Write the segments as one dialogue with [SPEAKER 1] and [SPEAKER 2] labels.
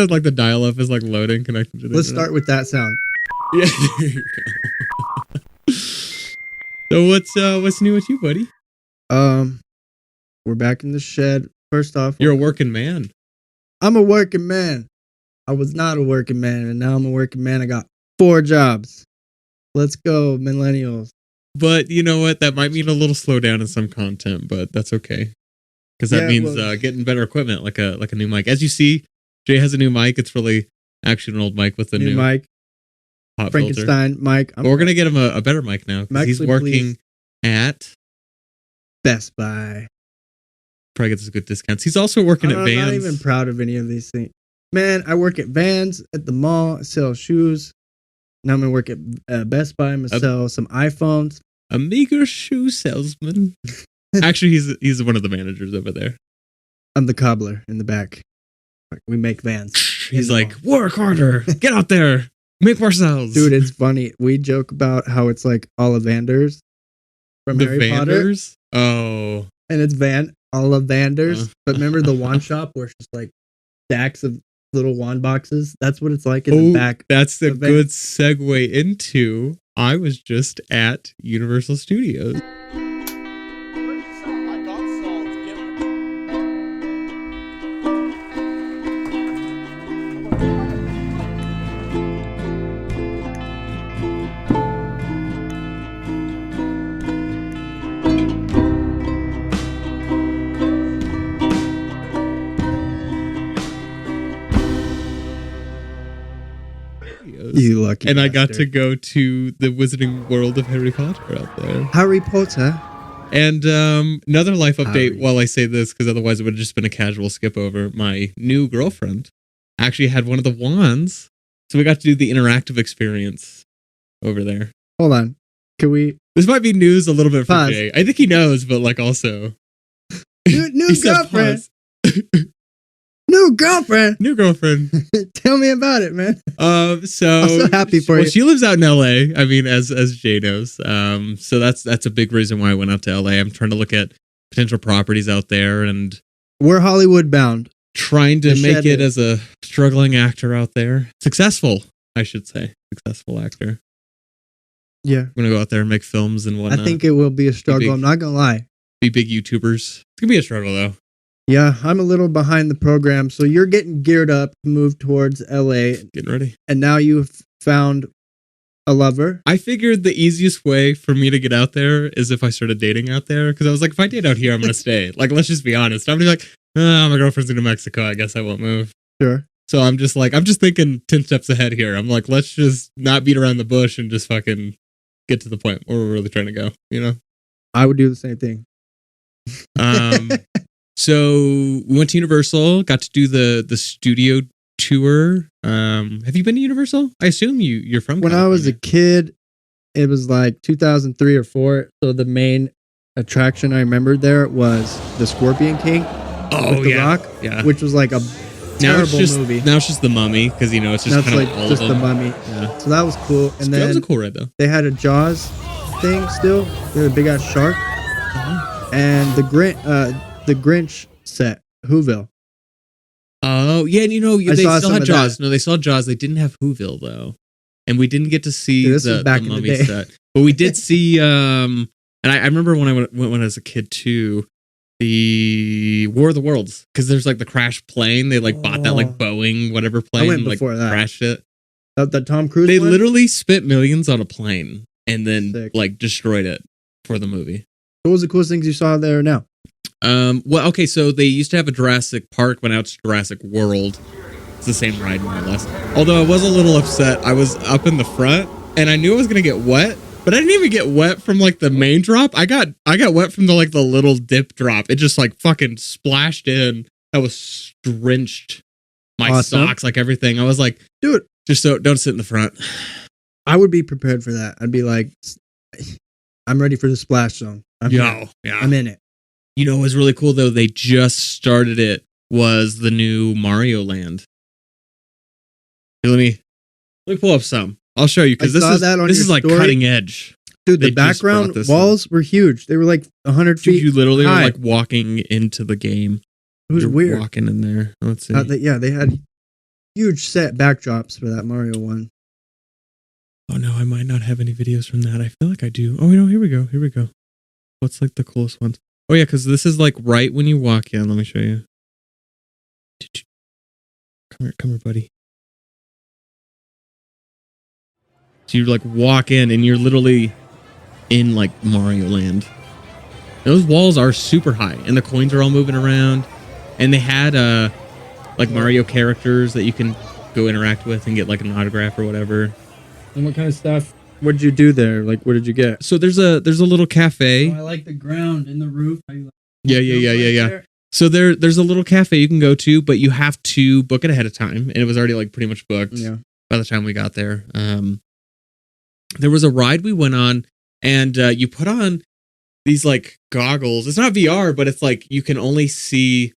[SPEAKER 1] Like the dial-up is like loading, connected to the
[SPEAKER 2] Let's
[SPEAKER 1] internet.
[SPEAKER 2] start with that sound.
[SPEAKER 1] Yeah, there you go. So what's new with you, buddy?
[SPEAKER 2] We're back in the shed. First off,
[SPEAKER 1] You're a working man.
[SPEAKER 2] I'm a working man. I was not a working man, and now I'm a working man. I got 4 jobs. Let's go, millennials.
[SPEAKER 1] But you know what? That might mean a little slowdown in some content, but that's okay. Because that means getting better equipment, like a new mic. As you see, Jay has a new mic. It's really actually an old mic with a new
[SPEAKER 2] mic.
[SPEAKER 1] Pop
[SPEAKER 2] Frankenstein
[SPEAKER 1] filter.
[SPEAKER 2] mic.
[SPEAKER 1] But we're gonna get him a better mic now. He's working at
[SPEAKER 2] Best Buy.
[SPEAKER 1] Probably gets good discounts. He's also working at Vans.
[SPEAKER 2] I'm not even proud of any of these things. Man, I work at Vans at the mall. I sell shoes. Now I'm gonna work at Best Buy. I'm gonna sell some iPhones.
[SPEAKER 1] A meager shoe salesman. Actually, he's one of the managers over there.
[SPEAKER 2] I'm the cobbler in the back. We make Vans.
[SPEAKER 1] He's like, work harder. Get out there. Make more sales.
[SPEAKER 2] Dude, it's funny. We joke about how it's like Ollivanders from
[SPEAKER 1] the
[SPEAKER 2] Harry
[SPEAKER 1] Vanders?
[SPEAKER 2] Potter.
[SPEAKER 1] Oh.
[SPEAKER 2] And it's Ollivanders. But remember the wand shop where it's just like stacks of little wand boxes? That's what it's like in the back.
[SPEAKER 1] That's a good segue into I was just at Universal Studios.
[SPEAKER 2] You lucky
[SPEAKER 1] and
[SPEAKER 2] bastard.
[SPEAKER 1] I got to go to the Wizarding World of Harry Potter out there.
[SPEAKER 2] Harry Potter.
[SPEAKER 1] And another life update while I say this, because otherwise it would have just been a casual skip over. My new girlfriend actually had one of the wands. So we got to do the interactive experience over there.
[SPEAKER 2] Hold on. Can we...
[SPEAKER 1] This might be news a little bit for
[SPEAKER 2] Pause.
[SPEAKER 1] Jay. I think he knows, but like also...
[SPEAKER 2] New girlfriend. New girlfriend.
[SPEAKER 1] New girlfriend.
[SPEAKER 2] Tell me about it, man.
[SPEAKER 1] So
[SPEAKER 2] I'm so happy for you.
[SPEAKER 1] She lives out in LA. I mean, as Jay knows. So that's a big reason why I went out to LA. I'm trying to look at potential properties out there and
[SPEAKER 2] we're Hollywood bound.
[SPEAKER 1] Trying to make it as a struggling actor out there. Successful, I should say. Successful actor.
[SPEAKER 2] Yeah.
[SPEAKER 1] I'm gonna go out there and make films and whatnot.
[SPEAKER 2] I think it will be a struggle. I'm not gonna lie.
[SPEAKER 1] Be big YouTubers. It's gonna be a struggle though.
[SPEAKER 2] Yeah, I'm a little behind the program. So you're getting geared up to move towards LA.
[SPEAKER 1] Getting ready.
[SPEAKER 2] And now you've found a lover.
[SPEAKER 1] I figured the easiest way for me to get out there is if I started dating out there. Because I was like, if I date out here, I'm going to stay. Like, let's just be honest. I'm going to be like, oh, my girlfriend's in New Mexico. I guess I won't move.
[SPEAKER 2] Sure.
[SPEAKER 1] So I'm just thinking 10 steps ahead here. I'm like, let's just not beat around the bush and just fucking get to the point where we're really trying to go, you know?
[SPEAKER 2] I would do the same thing.
[SPEAKER 1] So we went to Universal, got to do the studio tour. Have you been to Universal? I assume you're from
[SPEAKER 2] When
[SPEAKER 1] California.
[SPEAKER 2] I was a kid, it was like 2003 or 4. So the main attraction I remembered there was the Scorpion King.
[SPEAKER 1] Oh,
[SPEAKER 2] with the
[SPEAKER 1] yeah.
[SPEAKER 2] Rock,
[SPEAKER 1] Yeah.
[SPEAKER 2] which was like a terrible movie.
[SPEAKER 1] Now it's just the Mummy, because you know it's just
[SPEAKER 2] That's
[SPEAKER 1] kind
[SPEAKER 2] like
[SPEAKER 1] of all
[SPEAKER 2] just
[SPEAKER 1] of
[SPEAKER 2] the
[SPEAKER 1] them.
[SPEAKER 2] Mummy.
[SPEAKER 1] Yeah.
[SPEAKER 2] So that was cool. And
[SPEAKER 1] That
[SPEAKER 2] then
[SPEAKER 1] was a cool ride though.
[SPEAKER 2] they had a Jaws thing still. They had a big ass shark. And the Grinch set, Whoville.
[SPEAKER 1] Oh yeah, and you know
[SPEAKER 2] I
[SPEAKER 1] they
[SPEAKER 2] saw
[SPEAKER 1] still
[SPEAKER 2] some
[SPEAKER 1] had
[SPEAKER 2] of
[SPEAKER 1] Jaws.
[SPEAKER 2] that.
[SPEAKER 1] No, they saw Jaws. They didn't have Whoville though, and we didn't get to see
[SPEAKER 2] Dude, this was back
[SPEAKER 1] the
[SPEAKER 2] in the
[SPEAKER 1] Mummy
[SPEAKER 2] day.
[SPEAKER 1] set. But we did see. And I remember when I went when I was a kid too. The War of the Worlds, because there's like the crash plane. They like bought that like Boeing whatever plane.
[SPEAKER 2] I went
[SPEAKER 1] and, like,
[SPEAKER 2] before that.
[SPEAKER 1] crashed it.
[SPEAKER 2] The Tom Cruise
[SPEAKER 1] They
[SPEAKER 2] one?
[SPEAKER 1] literally spent millions on a plane and then
[SPEAKER 2] Sick.
[SPEAKER 1] like destroyed it for the movie.
[SPEAKER 2] What was the coolest things you saw there now?
[SPEAKER 1] Well, okay, so they used to have a Jurassic Park, went out to Jurassic World. It's the same ride more or less. Although I was a little upset. I was up in the front and I knew I was gonna get wet, but I didn't even get wet from like the main drop. I got wet from the like the little dip drop. It just like fucking splashed in. I was drenched. My
[SPEAKER 2] Awesome.
[SPEAKER 1] socks, like everything. I was like,
[SPEAKER 2] Dude,
[SPEAKER 1] just don't sit in the front.
[SPEAKER 2] I would be prepared for that. I'd be like, I'm ready for the splash zone.
[SPEAKER 1] Yeah.
[SPEAKER 2] I'm in it.
[SPEAKER 1] You know what was really cool though? They just started it. Was the new Mario Land. Here, let me pull up some. I'll show you because
[SPEAKER 2] I
[SPEAKER 1] this
[SPEAKER 2] saw
[SPEAKER 1] is
[SPEAKER 2] that on
[SPEAKER 1] this
[SPEAKER 2] your
[SPEAKER 1] is like
[SPEAKER 2] story.
[SPEAKER 1] cutting edge.
[SPEAKER 2] Dude, the
[SPEAKER 1] They just
[SPEAKER 2] background
[SPEAKER 1] brought this
[SPEAKER 2] walls were huge. They were like 100 feet
[SPEAKER 1] Dude, you literally
[SPEAKER 2] high.
[SPEAKER 1] were like walking into the game.
[SPEAKER 2] It was
[SPEAKER 1] You're
[SPEAKER 2] weird.
[SPEAKER 1] walking in there. Let's see.
[SPEAKER 2] They had huge set backdrops for that Mario one.
[SPEAKER 1] Oh no, I might not have any videos from that. I feel like I do. Oh no, here we go. Here we go. What's like the coolest ones? Oh yeah, because this is like right when you walk in. Let me show you. Come here, buddy. So you like walk in and you're literally in like Mario Land. Those walls are super high and the coins are all moving around. And they had like Mario characters that you can go interact with and get like an autograph or whatever.
[SPEAKER 2] And what kind of stuff? What did you do there? Like, what did you get?
[SPEAKER 1] So there's a little cafe.
[SPEAKER 2] I like the ground and the roof.
[SPEAKER 1] Yeah. So there's a little cafe you can go to, but you have to book it ahead of time, and it was already like pretty much booked by the time we got there. There was a ride we went on, and you put on these like goggles. It's not VR, but it's like you can only see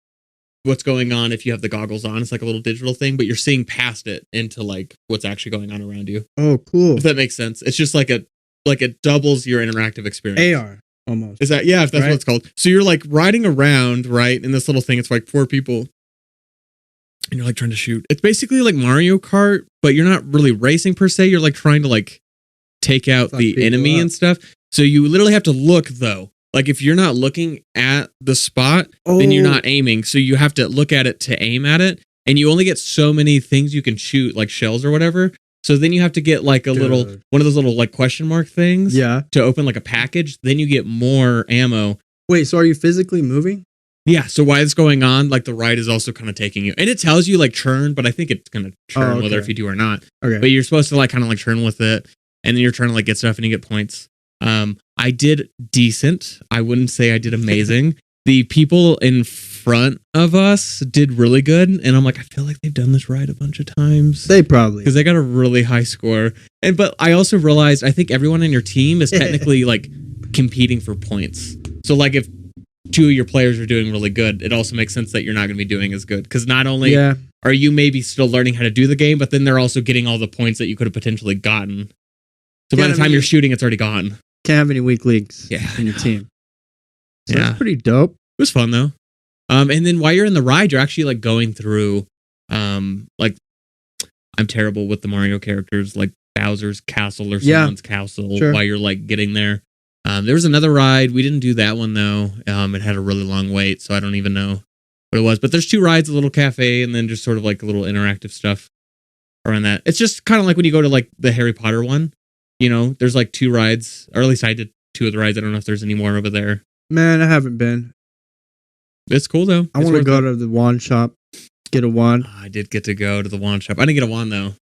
[SPEAKER 1] what's going on if you have the goggles on. It's like a little digital thing, but you're seeing past it into like what's actually going on around you.
[SPEAKER 2] Oh, cool.
[SPEAKER 1] If that makes sense. It's just like it doubles your interactive experience.
[SPEAKER 2] AR almost.
[SPEAKER 1] Is that, yeah, if that's what it's called. So you're like riding around, right? In this little thing, it's like 4 people. And you're like trying to shoot. It's basically like Mario Kart, but you're not really racing per se. You're like trying to like take out the enemy and stuff. So you literally have to look though. Like if you're not looking at the spot, then you're not aiming. So you have to look at it to aim at it. And you only get so many things you can shoot, like shells or whatever. So then you have to get like a little, one of those little like question mark things to open like a package. Then you get more ammo.
[SPEAKER 2] Wait, so are you physically moving?
[SPEAKER 1] Yeah. So while it's going on, like the ride is also kind of taking you. And it tells you like churn, but I think it's going to churn whether if you do or not. Okay. But you're supposed to like kind of like churn with it. And then you're trying to like get stuff and you get points. I did decent. I wouldn't say I did amazing. The people in front of us did really good. And I'm like, I feel like they've done this ride a bunch of times.
[SPEAKER 2] They probably.
[SPEAKER 1] Because they got a really high score. But I also realized I think everyone in your team is technically like competing for points. So like if 2 of your players are doing really good, it also makes sense that you're not going to be doing as good. Because not only are you maybe still learning how to do the game, but then they're also getting all the points that you could have potentially gotten. So by the time you're shooting, it's already gone.
[SPEAKER 2] Can't have any weak links in your team. So that's pretty dope. It
[SPEAKER 1] was fun though. And then while you're in the ride, you're actually like going through, like I'm terrible with the Mario characters, like Bowser's castle or someone's castle while you're like getting there. There was another ride. We didn't do that one though. It had a really long wait, so I don't even know what it was. But there's 2 rides, a little cafe, and then just sort of like a little interactive stuff around that. It's just kind of like when you go to like the Harry Potter one. You know, there's like 2 rides, or at least I did 2 of the rides. I don't know if there's any more over there.
[SPEAKER 2] Man, I haven't been.
[SPEAKER 1] It's cool though.
[SPEAKER 2] I want to go to the wand shop, get a wand.
[SPEAKER 1] I did get to go to the wand shop. I didn't get a wand though.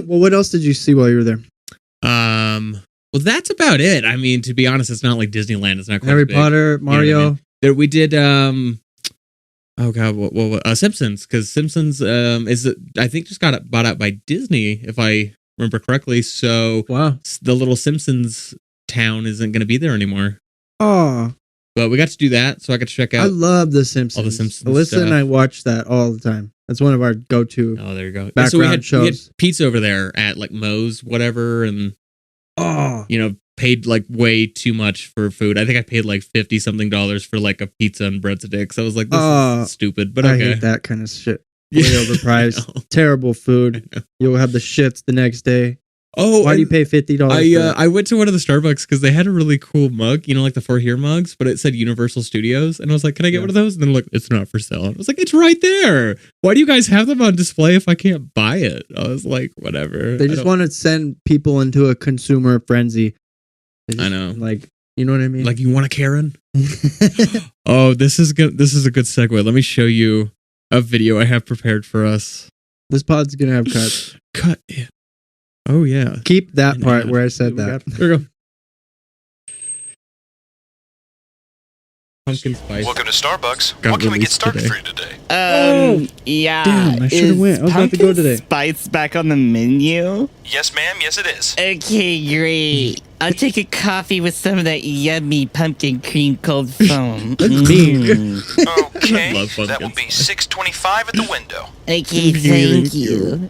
[SPEAKER 2] Well, what else did you see while you were there?
[SPEAKER 1] Well, that's about it. I mean, to be honest, it's not like Disneyland. It's not quite
[SPEAKER 2] Harry
[SPEAKER 1] big.
[SPEAKER 2] Potter, Mario.
[SPEAKER 1] You know what I mean? There we did. Oh god, what Simpsons? Because Simpsons I think just got bought out by Disney, if I remember correctly. So the little Simpsons town isn't going to be there anymore.
[SPEAKER 2] Oh,
[SPEAKER 1] but we got to do that, so I got to check out.
[SPEAKER 2] I love the Simpsons.
[SPEAKER 1] All the Simpsons.
[SPEAKER 2] Alyssa
[SPEAKER 1] stuff.
[SPEAKER 2] and I watch that all the time. That's one of our go-to.
[SPEAKER 1] Oh, there you go.
[SPEAKER 2] Background
[SPEAKER 1] so we had
[SPEAKER 2] shows.
[SPEAKER 1] pizza over there at like Moe's, whatever, and you know, paid like way too much for food. I think I paid like $50 something for like a pizza and breadsticks. I was like, this is stupid, but okay.
[SPEAKER 2] I hate that kind of shit. Way overpriced. Terrible food. You'll have the shits the next day.
[SPEAKER 1] Oh,
[SPEAKER 2] why do you pay $50?
[SPEAKER 1] I went to one of the Starbucks because they had a really cool mug, you know, like the For Here mugs, but it said Universal Studios, and I was like, "Can I get one of those?" And then like, "It's not for sale." I was like, "It's right there. Why do you guys have them on display if I can't buy it?" I was like, "Whatever."
[SPEAKER 2] They just want to send people into a consumer frenzy.
[SPEAKER 1] I know,
[SPEAKER 2] like, you know what I mean?
[SPEAKER 1] Like, you want a Karen? Oh, this is good. This is a good segue. Let me show you a video I have prepared for us.
[SPEAKER 2] This pod's gonna have cuts.
[SPEAKER 1] Cut it. Oh yeah.
[SPEAKER 2] Keep that part where I said that.
[SPEAKER 1] There we go. Pumpkin spice.
[SPEAKER 3] Welcome to Starbucks. What can we get started for you today?
[SPEAKER 4] Yeah.
[SPEAKER 2] Damn, I should have went. I was about to go today.
[SPEAKER 4] Spice back on the menu?
[SPEAKER 3] Yes, ma'am. Yes, it is.
[SPEAKER 4] Okay, great. I'll take a coffee with some of that yummy pumpkin cream cold foam.
[SPEAKER 2] That's mean.
[SPEAKER 3] Okay, that will be $6.25 at the window.
[SPEAKER 4] Okay, thank you.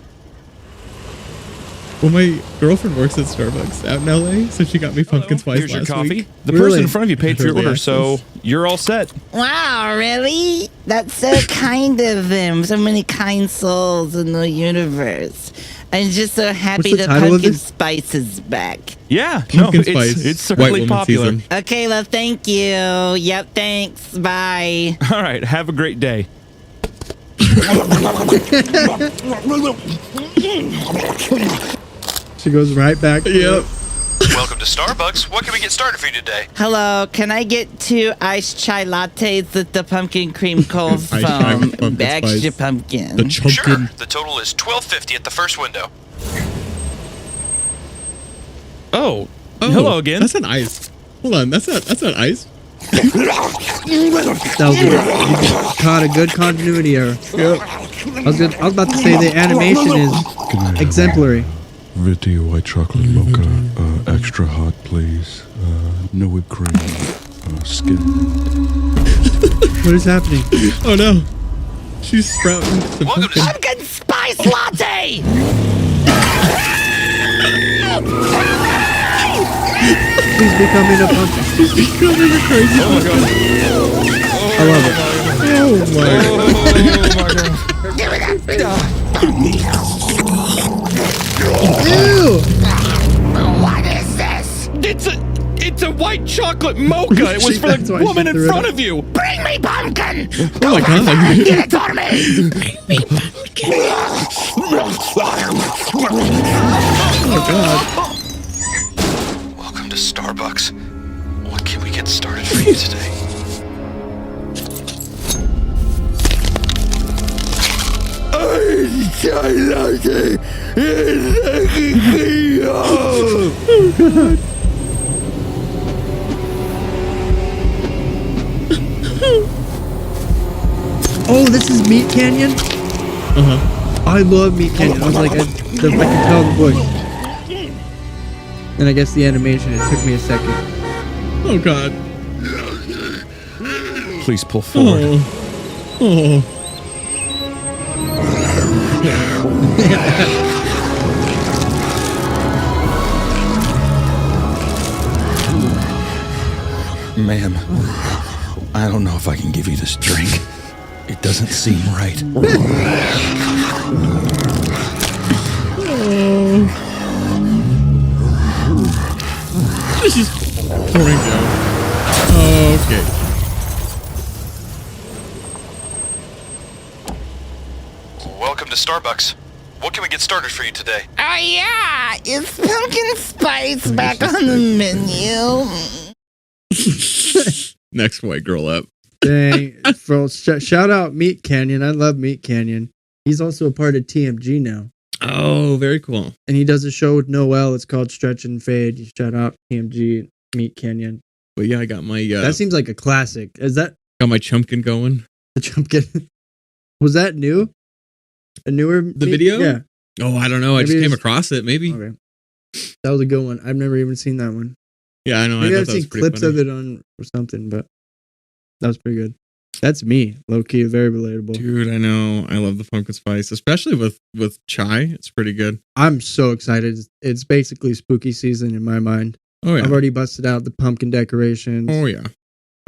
[SPEAKER 1] Well, my girlfriend works at Starbucks out in LA, so she got me pumpkin spice
[SPEAKER 5] Here's your
[SPEAKER 1] last
[SPEAKER 5] coffee.
[SPEAKER 1] week.
[SPEAKER 5] The
[SPEAKER 2] Really?
[SPEAKER 5] person in front of you paid for your
[SPEAKER 1] Early
[SPEAKER 5] order, so
[SPEAKER 1] access.
[SPEAKER 5] you're all set.
[SPEAKER 4] Wow, really? That's so kind of them. So many kind souls in the universe. I'm just so happy
[SPEAKER 2] What's the
[SPEAKER 4] the
[SPEAKER 2] title of
[SPEAKER 4] pumpkin
[SPEAKER 2] this?
[SPEAKER 4] spice is back.
[SPEAKER 5] Yeah,
[SPEAKER 1] Pumpkin
[SPEAKER 5] no,
[SPEAKER 1] spice.
[SPEAKER 5] it's
[SPEAKER 1] White
[SPEAKER 5] certainly
[SPEAKER 1] woman
[SPEAKER 5] popular.
[SPEAKER 1] season.
[SPEAKER 4] Okay, well, thank you. Yep, thanks. Bye.
[SPEAKER 5] All right, have a great day.
[SPEAKER 2] She goes right back. To
[SPEAKER 1] Yep.
[SPEAKER 3] Welcome to Starbucks. What can we get started for you today?
[SPEAKER 4] Hello, can I get 2 iced chai lattes with the pumpkin cream cold
[SPEAKER 1] Iced chai with
[SPEAKER 4] foam?
[SPEAKER 1] pumpkin
[SPEAKER 4] Extra
[SPEAKER 1] spice.
[SPEAKER 4] pumpkin.
[SPEAKER 1] The
[SPEAKER 3] Sure.
[SPEAKER 1] chumpkin.
[SPEAKER 3] The total is $12.50 at the first window.
[SPEAKER 5] Oh, hello again.
[SPEAKER 1] That's an ice. Hold on, that's not ice.
[SPEAKER 2] That was good. You caught a good continuity error.
[SPEAKER 1] Yep.
[SPEAKER 2] I was about to say the animation is
[SPEAKER 6] Can I have
[SPEAKER 2] exemplary.
[SPEAKER 6] Viti white chocolate mocha, extra hot, please. No whipped cream, skim.
[SPEAKER 2] What is happening?
[SPEAKER 1] Oh no. She's sprouting some
[SPEAKER 3] Welcome to
[SPEAKER 1] pumpkin.
[SPEAKER 4] Pumpkin spice latte!
[SPEAKER 2] She's becoming a pumpkin.
[SPEAKER 1] She's becoming a crazy pumpkin.
[SPEAKER 2] I love it.
[SPEAKER 1] Oh my.
[SPEAKER 2] Ew!
[SPEAKER 4] What is this?
[SPEAKER 5] It's a white chocolate mocha. It was for
[SPEAKER 2] That's why
[SPEAKER 5] the
[SPEAKER 2] she
[SPEAKER 5] woman in
[SPEAKER 2] threw it
[SPEAKER 5] front
[SPEAKER 2] up.
[SPEAKER 5] of you.
[SPEAKER 4] Bring me pumpkin!
[SPEAKER 1] Oh my god.
[SPEAKER 4] Give it to me!
[SPEAKER 1] Oh god.
[SPEAKER 3] Welcome to Starbucks. What can we get started for you today?
[SPEAKER 2] Oh, this is Meat Canyon? I love Meat Canyon. I was like, I can tell the voice. And I guess the animation, it took me a second.
[SPEAKER 1] Oh god.
[SPEAKER 5] Please pull forward.
[SPEAKER 1] Oh. Oh.
[SPEAKER 5] Ma'am, I don't know if I can give you this drink. It doesn't seem right.
[SPEAKER 1] She's pouring down. Okay.
[SPEAKER 3] Welcome to Starbucks. What can we get started for you today?
[SPEAKER 4] Oh yeah, is pumpkin spice back on the menu?
[SPEAKER 1] Next white girl up.
[SPEAKER 2] Dang. Shout out Meat Canyon. I love Meat Canyon. He's also a part of TMG now.
[SPEAKER 1] Oh, very cool.
[SPEAKER 2] And he does a show with Noel. It's called Stretch and Fade. Shout out TMG, Meat Canyon.
[SPEAKER 1] But yeah, I got my
[SPEAKER 2] That seems like a classic. Is that
[SPEAKER 1] got my chumpkin going.
[SPEAKER 2] the Chumpkin? Was that new? A newer
[SPEAKER 1] The video?
[SPEAKER 2] Yeah.
[SPEAKER 1] Oh, I don't know. I
[SPEAKER 2] Maybe
[SPEAKER 1] just came
[SPEAKER 2] it's-
[SPEAKER 1] across it. Maybe.
[SPEAKER 2] Okay. That was a good one. I've never even seen that one.
[SPEAKER 1] Yeah, I know.
[SPEAKER 2] Maybe
[SPEAKER 1] I
[SPEAKER 2] I've
[SPEAKER 1] thought that was
[SPEAKER 2] seen
[SPEAKER 1] pretty
[SPEAKER 2] clips
[SPEAKER 1] funny.
[SPEAKER 2] of it on or something, but that was pretty good. That's me, low key, very relatable.
[SPEAKER 1] Dude, I know. I love the pumpkin spice, especially with chai. It's pretty good.
[SPEAKER 2] I'm so excited. It's basically spooky season in my mind.
[SPEAKER 1] Oh yeah.
[SPEAKER 2] I've already busted out the pumpkin decorations.
[SPEAKER 1] Oh yeah.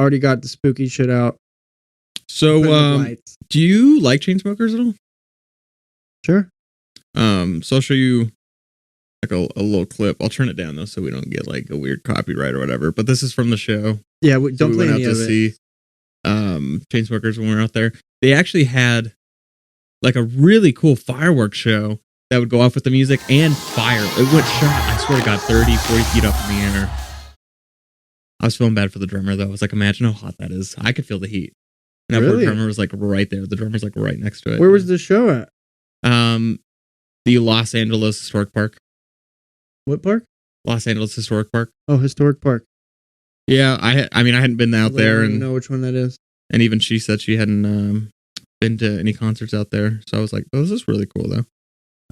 [SPEAKER 2] Already got the spooky shit out.
[SPEAKER 1] So,
[SPEAKER 2] Putting up lights.
[SPEAKER 1] do you like chain smokers at all?
[SPEAKER 2] Sure.
[SPEAKER 1] So I'll show you like a little clip. I'll turn it down though, so we don't get like a weird copyright or whatever. But this is from the show.
[SPEAKER 2] Yeah,
[SPEAKER 1] So
[SPEAKER 2] don't
[SPEAKER 1] we
[SPEAKER 2] play
[SPEAKER 1] went out
[SPEAKER 2] any
[SPEAKER 1] to
[SPEAKER 2] of it.
[SPEAKER 1] see Chainsmokers when we were out there. They actually had like a really cool fireworks show that would go off with the music and fire. It went shot, I swear to God, 30, 40 feet up in the air. I was feeling bad for the drummer though. I was like, imagine how hot that is. I could feel the heat. And that poor
[SPEAKER 2] Really?
[SPEAKER 1] drummer was like right there. The drummer's like right next to it.
[SPEAKER 2] Where was the show at?
[SPEAKER 1] The Los Angeles Historic Park.
[SPEAKER 2] What park?
[SPEAKER 1] Los Angeles Historic Park.
[SPEAKER 2] Oh, Historic Park.
[SPEAKER 1] Yeah, I hadn't been out
[SPEAKER 2] I
[SPEAKER 1] there,
[SPEAKER 2] don't even
[SPEAKER 1] and
[SPEAKER 2] know which one that is.
[SPEAKER 1] even she said she hadn't been to any concerts out there. So I was like, oh, this is really cool though.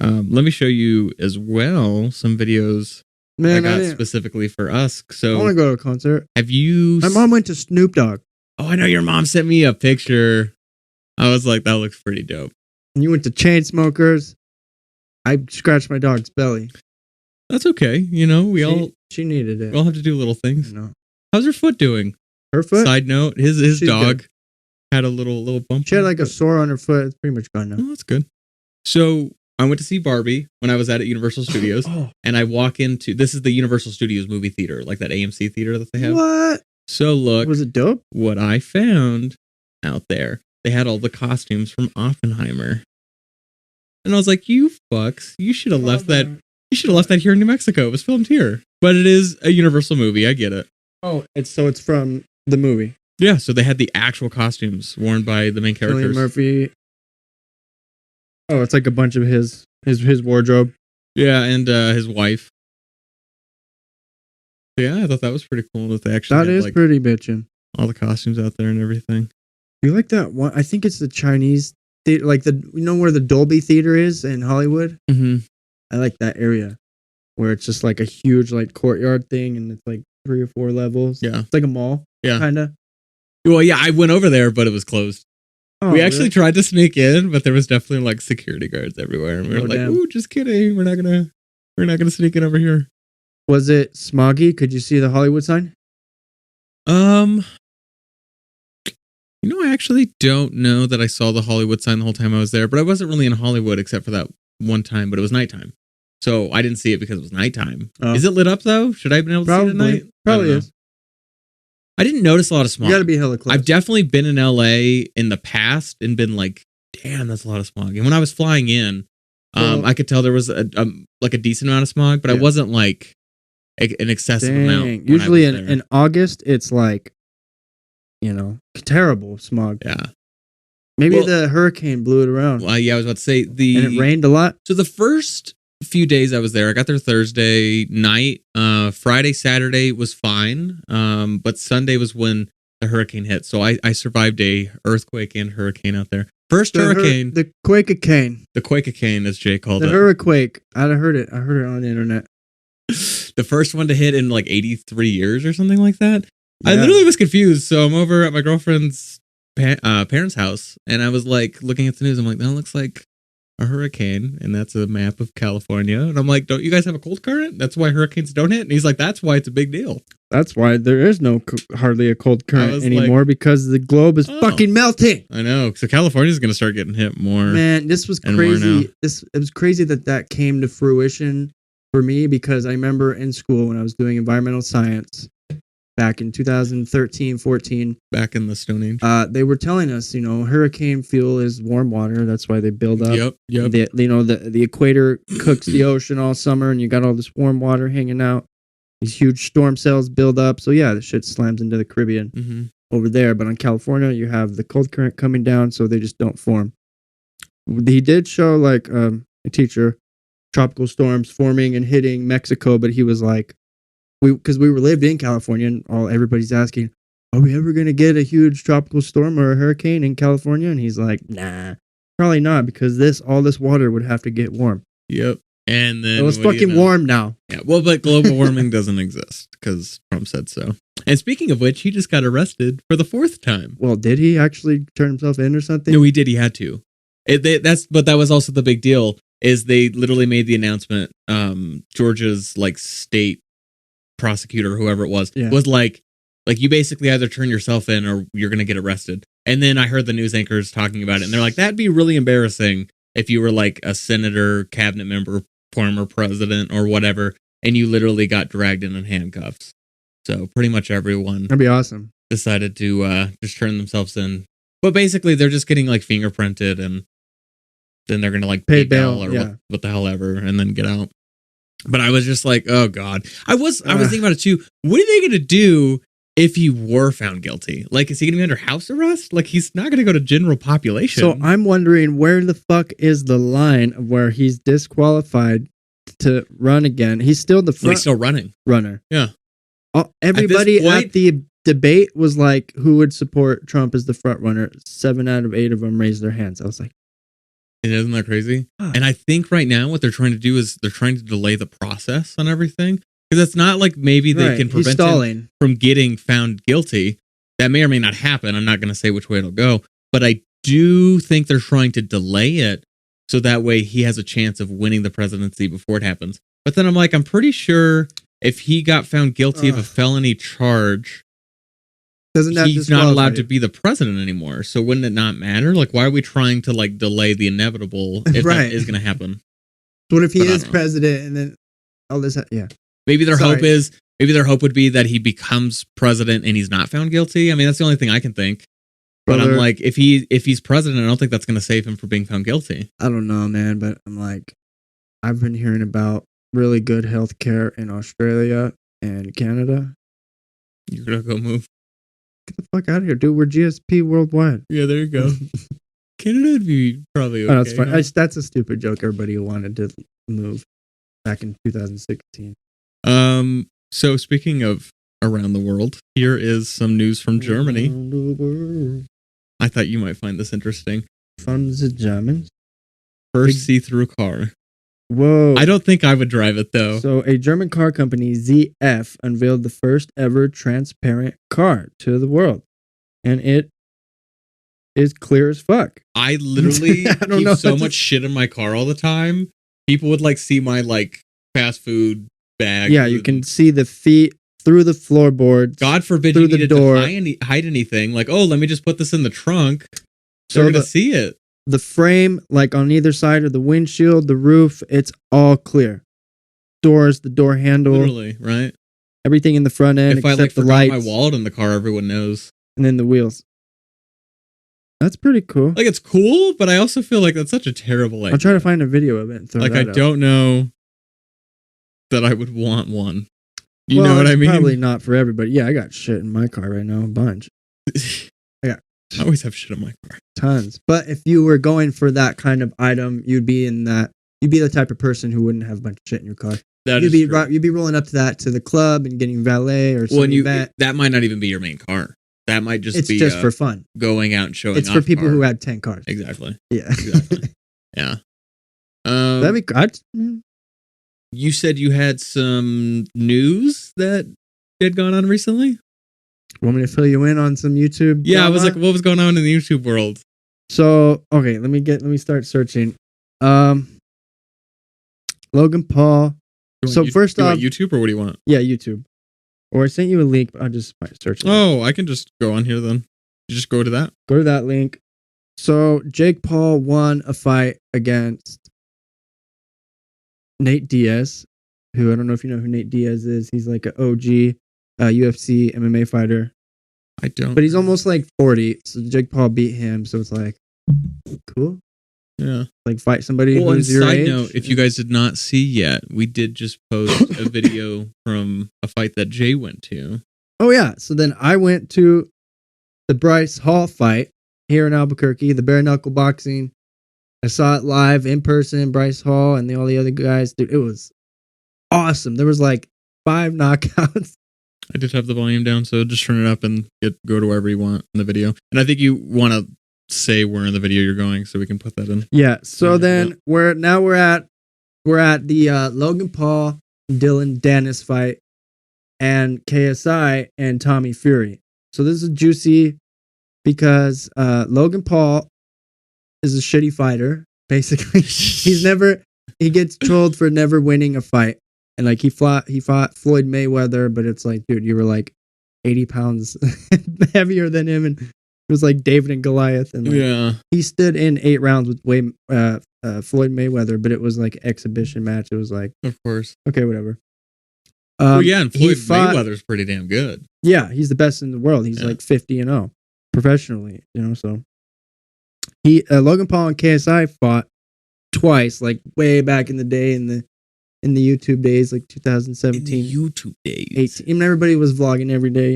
[SPEAKER 1] Let me show you as well some videos
[SPEAKER 2] Man,
[SPEAKER 1] I got
[SPEAKER 2] I
[SPEAKER 1] specifically for us.
[SPEAKER 2] want
[SPEAKER 1] So
[SPEAKER 2] to go to a concert.
[SPEAKER 1] have you?
[SPEAKER 2] My mom went to Snoop Dogg.
[SPEAKER 1] Oh, I know your mom sent me a picture. I was like, that looks pretty dope.
[SPEAKER 2] And you went to Chainsmokers. I scratched my dog's belly.
[SPEAKER 1] That's okay. You know,
[SPEAKER 2] She needed it.
[SPEAKER 1] we all have to do little things.
[SPEAKER 2] You know.
[SPEAKER 1] How's her foot doing?
[SPEAKER 2] Her foot?
[SPEAKER 1] Side note, his
[SPEAKER 2] She's
[SPEAKER 1] dog
[SPEAKER 2] good.
[SPEAKER 1] had a little bump.
[SPEAKER 2] She had
[SPEAKER 1] on
[SPEAKER 2] like a
[SPEAKER 1] his foot.
[SPEAKER 2] sore on her foot. It's pretty much gone now.
[SPEAKER 1] Oh, that's good. So I went to see Barbie when I was at Universal Studios, and I walk into this is the Universal Studios movie theater, like that AMC theater that they have.
[SPEAKER 2] What?
[SPEAKER 1] So look,
[SPEAKER 2] Was it dope?
[SPEAKER 1] what I found out there. They had all the costumes from Oppenheimer, and I was like, "You fucks! You should have left that. You should have left that here in New Mexico. It was filmed here, but it is a Universal movie. I get it.
[SPEAKER 2] Oh, it's from the movie.
[SPEAKER 1] Yeah. So they had the actual costumes worn by the main
[SPEAKER 2] Cillian
[SPEAKER 1] characters.
[SPEAKER 2] Murphy. Oh, it's like a bunch of his wardrobe.
[SPEAKER 1] Yeah, and his wife. Yeah, I thought that was pretty cool that they actually
[SPEAKER 2] That
[SPEAKER 1] had,
[SPEAKER 2] is
[SPEAKER 1] like,
[SPEAKER 2] pretty bitchin'.
[SPEAKER 1] all the costumes out there and everything.
[SPEAKER 2] You like that one? I think it's the Chinese theater, like where the Dolby Theater is in Hollywood.
[SPEAKER 1] Mm-hmm.
[SPEAKER 2] I like that area where it's just like a huge like courtyard thing, and it's like 3 or 4 levels.
[SPEAKER 1] Yeah.
[SPEAKER 2] It's like a mall.
[SPEAKER 1] Yeah.
[SPEAKER 2] Kind of.
[SPEAKER 1] Well, yeah, I went over there, but it was closed.
[SPEAKER 2] Oh,
[SPEAKER 1] We actually tried to sneak in, but there was definitely like security guards everywhere, and we were
[SPEAKER 2] Oh,
[SPEAKER 1] like,
[SPEAKER 2] damn.
[SPEAKER 1] "Ooh, just kidding. We're not gonna sneak in over here."
[SPEAKER 2] Was it smoggy? Could you see the Hollywood sign?
[SPEAKER 1] I actually don't know that I saw the Hollywood sign the whole time I was there, but I wasn't really in Hollywood except for that one time, but it was nighttime. So I didn't see it because it was nighttime.
[SPEAKER 2] Oh.
[SPEAKER 1] Is it lit up though? Should I have been able to see it at night?
[SPEAKER 2] Probably
[SPEAKER 1] I don't know.
[SPEAKER 2] is.
[SPEAKER 1] I didn't notice a lot of smog.
[SPEAKER 2] You got to be hella close.
[SPEAKER 1] I've definitely been in LA in the past and been like, damn, that's a lot of smog. And when I was flying in,
[SPEAKER 2] Well-
[SPEAKER 1] I could tell there was a decent amount of smog, but I
[SPEAKER 2] Yeah.
[SPEAKER 1] wasn't like an excessive amount.
[SPEAKER 2] Dang.
[SPEAKER 1] when I
[SPEAKER 2] Usually
[SPEAKER 1] was
[SPEAKER 2] in,
[SPEAKER 1] there.
[SPEAKER 2] in August, it's like, terrible smog.
[SPEAKER 1] Yeah.
[SPEAKER 2] Maybe
[SPEAKER 1] Well-
[SPEAKER 2] the hurricane blew it around.
[SPEAKER 1] Well, yeah, I was about to say
[SPEAKER 2] And it rained a lot.
[SPEAKER 1] So the first few days I was there, I got there Thursday night. Friday, Saturday was fine. But Sunday was when the hurricane hit. So I survived a earthquake and hurricane out there. First hurricane,
[SPEAKER 2] The Quake-a-cane.
[SPEAKER 1] the Quake-a-cane, as Jay called
[SPEAKER 2] The
[SPEAKER 1] it.
[SPEAKER 2] hurricane. I'd have heard it. I heard it on the internet.
[SPEAKER 1] The first one to hit in like 83 years or something like that. I
[SPEAKER 2] Yeah.
[SPEAKER 1] literally was confused. So I'm over at my girlfriend's parents' house, and I was like looking at the news. I'm like, that looks like a hurricane, and that's a map of California. And I'm like, don't you guys have a cold current? That's why hurricanes don't hit. And he's like, that's why it's a big deal.
[SPEAKER 2] That's why there is hardly a cold
[SPEAKER 1] I
[SPEAKER 2] current
[SPEAKER 1] was
[SPEAKER 2] anymore, because the globe is
[SPEAKER 1] Oh.
[SPEAKER 2] fucking melting.
[SPEAKER 1] I know. So California's going to start getting hit more.
[SPEAKER 2] Man, this was
[SPEAKER 1] and more now.
[SPEAKER 2] crazy. It was crazy that came to fruition for me, because I remember in school when I was doing environmental science back in 2013, 14,
[SPEAKER 1] Back in the Stone Age.
[SPEAKER 2] they were telling us, hurricane fuel is warm water. That's why they build up.
[SPEAKER 1] Yep.
[SPEAKER 2] The equator cooks the ocean all summer, and you got all this warm water hanging out. These huge storm cells build up. So yeah, the shit slams into the Caribbean
[SPEAKER 1] Mm-hmm.
[SPEAKER 2] over there. But on California, you have the cold current coming down, so they just don't form. He did show like a teacher tropical storms forming and hitting Mexico, but he was like, because we were lived in California, and everybody's asking, are we ever gonna get a huge tropical storm or a hurricane in California? And he's like, nah, probably not, because all this water would have to get warm.
[SPEAKER 1] Yep. And then
[SPEAKER 2] It was
[SPEAKER 1] what do you
[SPEAKER 2] fucking
[SPEAKER 1] know?
[SPEAKER 2] warm now.
[SPEAKER 1] Yeah, well, but global warming doesn't exist because Trump said so. And speaking of which, he just got arrested for the 4th time.
[SPEAKER 2] Well, did he actually turn himself in or something?
[SPEAKER 1] No, he did. He had to. But that was also the big deal. Is they literally made the announcement. Georgia's like state prosecutor, whoever it was like you basically either turn yourself in or you're gonna get arrested. And then I heard the news anchors talking about it, and they're like, that'd be really embarrassing if you were like a senator, cabinet member, former president, or whatever, and you literally got dragged in handcuffs. So pretty much everyone
[SPEAKER 2] That'd be awesome.
[SPEAKER 1] decided to just turn themselves in. But basically, they're just getting like fingerprinted, and then they're gonna like
[SPEAKER 2] Pay
[SPEAKER 1] pay bail
[SPEAKER 2] bail,
[SPEAKER 1] or
[SPEAKER 2] yeah.
[SPEAKER 1] what the hell ever, and then get out. But I was just like, oh god, I was thinking about it too. What are they gonna do if he were found guilty? Like, is he gonna be under house arrest? Like, he's not gonna go to general population.
[SPEAKER 2] So I'm wondering, where the fuck is the line of where he's disqualified to run again? He's still the
[SPEAKER 1] Well,
[SPEAKER 2] front
[SPEAKER 1] he's still running.
[SPEAKER 2] runner.
[SPEAKER 1] Yeah.
[SPEAKER 2] Everybody
[SPEAKER 1] point-
[SPEAKER 2] at the debate was like, who would support Trump as the front runner? 7 out of 8 of them raised their hands. I was like,
[SPEAKER 1] Isn't that crazy?
[SPEAKER 2] Huh.
[SPEAKER 1] And I think right now what they're trying to do is they're trying to delay the process on everything, because it's not like maybe they
[SPEAKER 2] right,
[SPEAKER 1] can
[SPEAKER 2] he's
[SPEAKER 1] prevent him
[SPEAKER 2] stalling.
[SPEAKER 1] from getting found guilty. That may or may not happen. I'm not going to say which way it'll go, but I do think they're trying to delay it so that way he has a chance of winning the presidency before it happens. But then I'm like, I'm pretty sure if he got found guilty of a felony charge,
[SPEAKER 2] Doesn't that
[SPEAKER 1] he's not
[SPEAKER 2] disqualify
[SPEAKER 1] allowed
[SPEAKER 2] you?
[SPEAKER 1] to be the president anymore. So wouldn't it not matter? Like, why are we trying to like delay the inevitable if
[SPEAKER 2] Right.
[SPEAKER 1] that is going to happen?
[SPEAKER 2] What if he
[SPEAKER 1] But I
[SPEAKER 2] is
[SPEAKER 1] don't know.
[SPEAKER 2] president and then all this? Yeah.
[SPEAKER 1] Maybe their
[SPEAKER 2] Sorry.
[SPEAKER 1] hope would be that he becomes president and he's not found guilty. I mean, that's the only thing I can think. But I'm
[SPEAKER 2] Brother.
[SPEAKER 1] like, if he's president, I don't think that's going to save him from being found guilty.
[SPEAKER 2] I don't know, man, but I'm like, I've been hearing about really good healthcare in Australia and Canada.
[SPEAKER 1] You're gonna go move.
[SPEAKER 2] Get the fuck out of here, dude. We're GSP worldwide.
[SPEAKER 1] Yeah, there you go. Canada would be probably okay.
[SPEAKER 2] Oh, that's fine.
[SPEAKER 1] huh?
[SPEAKER 2] That's a stupid joke. Everybody wanted to move back in 2016.
[SPEAKER 1] So speaking of around the world, here is some news from Germany.
[SPEAKER 2] Around the world.
[SPEAKER 1] I thought you might find this interesting.
[SPEAKER 2] From the Germans.
[SPEAKER 1] First see-through car.
[SPEAKER 2] Whoa.
[SPEAKER 1] I don't think I would drive it though.
[SPEAKER 2] So, a German car company, ZF, unveiled the first ever transparent car to the world. And it is clear as fuck.
[SPEAKER 1] I literally
[SPEAKER 2] I don't
[SPEAKER 1] keep
[SPEAKER 2] know
[SPEAKER 1] so
[SPEAKER 2] what to-
[SPEAKER 1] much shit in my car all the time. People would like see my like fast food bag.
[SPEAKER 2] Yeah, you can see the feet through the floorboards.
[SPEAKER 1] God forbid
[SPEAKER 2] through
[SPEAKER 1] you
[SPEAKER 2] the
[SPEAKER 1] needed
[SPEAKER 2] door.
[SPEAKER 1] to hide anything. Like, oh, let me just put this in the trunk.
[SPEAKER 2] So
[SPEAKER 1] They're gonna
[SPEAKER 2] the-
[SPEAKER 1] see it.
[SPEAKER 2] The frame, like on either side of the windshield, the roof, it's all clear. Doors, the door handle,
[SPEAKER 1] Literally, right?
[SPEAKER 2] everything in the front end
[SPEAKER 1] If I
[SPEAKER 2] except
[SPEAKER 1] like
[SPEAKER 2] the
[SPEAKER 1] forgot
[SPEAKER 2] lights
[SPEAKER 1] my wallet in the car, everyone knows.
[SPEAKER 2] and then the wheels. That's pretty cool.
[SPEAKER 1] Like, it's cool, but I also feel like that's such a terrible idea.
[SPEAKER 2] I'll try to find a video of it and throw
[SPEAKER 1] Like,
[SPEAKER 2] that
[SPEAKER 1] I
[SPEAKER 2] up.
[SPEAKER 1] don't know that I would want one. You
[SPEAKER 2] Well,
[SPEAKER 1] know what
[SPEAKER 2] it's
[SPEAKER 1] I mean?
[SPEAKER 2] Probably not for everybody. Yeah, I got shit in my car right now, a bunch,
[SPEAKER 1] I always have shit in my car.
[SPEAKER 2] tons. But if you were going for that kind of item, you'd be the type of person who wouldn't have a bunch of shit in your car.
[SPEAKER 1] That
[SPEAKER 2] You'd
[SPEAKER 1] is
[SPEAKER 2] be
[SPEAKER 1] true.
[SPEAKER 2] you'd be rolling up to the club and getting valet or some
[SPEAKER 1] Well, and
[SPEAKER 2] event.
[SPEAKER 1] that might not even be your main car. That might just
[SPEAKER 2] It's
[SPEAKER 1] be
[SPEAKER 2] just for fun.
[SPEAKER 1] going out and showing
[SPEAKER 2] It's
[SPEAKER 1] off
[SPEAKER 2] for people
[SPEAKER 1] car.
[SPEAKER 2] who had 10 cars.
[SPEAKER 1] Exactly.
[SPEAKER 2] Yeah.
[SPEAKER 1] Exactly. Yeah.
[SPEAKER 2] That'd be I'd,
[SPEAKER 1] You said you had some news that had gone on recently?
[SPEAKER 2] Want me to fill you in on some YouTube?
[SPEAKER 1] Yeah, I was
[SPEAKER 2] drama?
[SPEAKER 1] like, what was going on in the YouTube world?
[SPEAKER 2] So okay, let me start searching. Logan Paul. So first
[SPEAKER 1] you
[SPEAKER 2] off,
[SPEAKER 1] want YouTube or what do you want?
[SPEAKER 2] yeah, YouTube. Or I sent you a link, but I'll just search it.
[SPEAKER 1] Oh, I can just go on here then. You just go to that.
[SPEAKER 2] Go to that link. So Jake Paul won a fight against Nate Diaz, who I don't know if you know who Nate Diaz is. He's like an OG UFC MMA fighter,
[SPEAKER 1] I don't.
[SPEAKER 2] but he's almost like 40. So Jake Paul beat him. So it's like cool.
[SPEAKER 1] Yeah.
[SPEAKER 2] Like fight somebody
[SPEAKER 1] Well, and
[SPEAKER 2] who's your
[SPEAKER 1] side
[SPEAKER 2] age.
[SPEAKER 1] note, if you guys did not see yet, we did just post a video from a fight that Jay went to.
[SPEAKER 2] Oh yeah. So then I went to the Bryce Hall fight here in Albuquerque, the bare knuckle boxing. I saw it live in person, Bryce Hall and all the other guys. Dude, it was awesome. There was like 5 knockouts.
[SPEAKER 1] I did have the volume down, so just turn it up and go to wherever you want in the video. And I think you want to say where in the video you're going, so we can put that in.
[SPEAKER 2] Yeah. So
[SPEAKER 1] Yeah,
[SPEAKER 2] then we're at the Logan Paul Dylan Dennis fight and KSI and Tommy Fury. So this is juicy because Logan Paul is a shitty fighter. Basically, he gets trolled for never winning a fight. And like he fought Floyd Mayweather, but it's like, dude, you were like 80 pounds heavier than him, and it was like David and Goliath. And like,
[SPEAKER 1] Yeah.
[SPEAKER 2] he stood in 8 rounds with Floyd Mayweather, but it was like exhibition match. It was like,
[SPEAKER 1] Of course.
[SPEAKER 2] okay, whatever.
[SPEAKER 1] Well, yeah, and
[SPEAKER 2] he
[SPEAKER 1] Floyd
[SPEAKER 2] fought-
[SPEAKER 1] Mayweather's pretty damn good.
[SPEAKER 2] Yeah, he's the best in the world. He's
[SPEAKER 1] Yeah.
[SPEAKER 2] like 50-0 professionally, so Logan Paul and KSI fought twice, like way back in the day in the YouTube days, like 2017.
[SPEAKER 1] YouTube days.
[SPEAKER 2] 18. Even everybody was vlogging every day,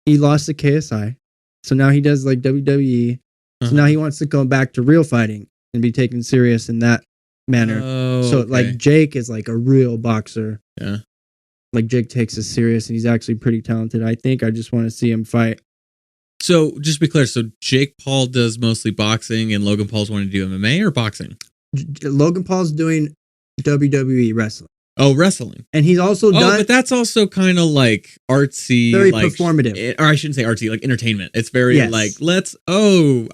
[SPEAKER 2] He lost to KSI. So now he does like WWE. So now he wants to go back to real fighting and be taken serious in that manner.
[SPEAKER 1] Oh,
[SPEAKER 2] So
[SPEAKER 1] okay.
[SPEAKER 2] like Jake is like a real boxer.
[SPEAKER 1] Yeah.
[SPEAKER 2] Like Jake takes it serious and he's actually pretty talented. I think I just want to see him fight.
[SPEAKER 1] So just to be clear, so Jake Paul does mostly boxing and Logan Paul's wanting to do MMA or boxing?
[SPEAKER 2] Logan Paul's doing WWE wrestling.
[SPEAKER 1] Oh, wrestling.
[SPEAKER 2] And he's also
[SPEAKER 1] Oh,
[SPEAKER 2] done.
[SPEAKER 1] but that's also kind of like artsy,
[SPEAKER 2] Very
[SPEAKER 1] like,
[SPEAKER 2] performative.
[SPEAKER 1] or I shouldn't say artsy, like entertainment. It's very
[SPEAKER 2] Yes.
[SPEAKER 1] like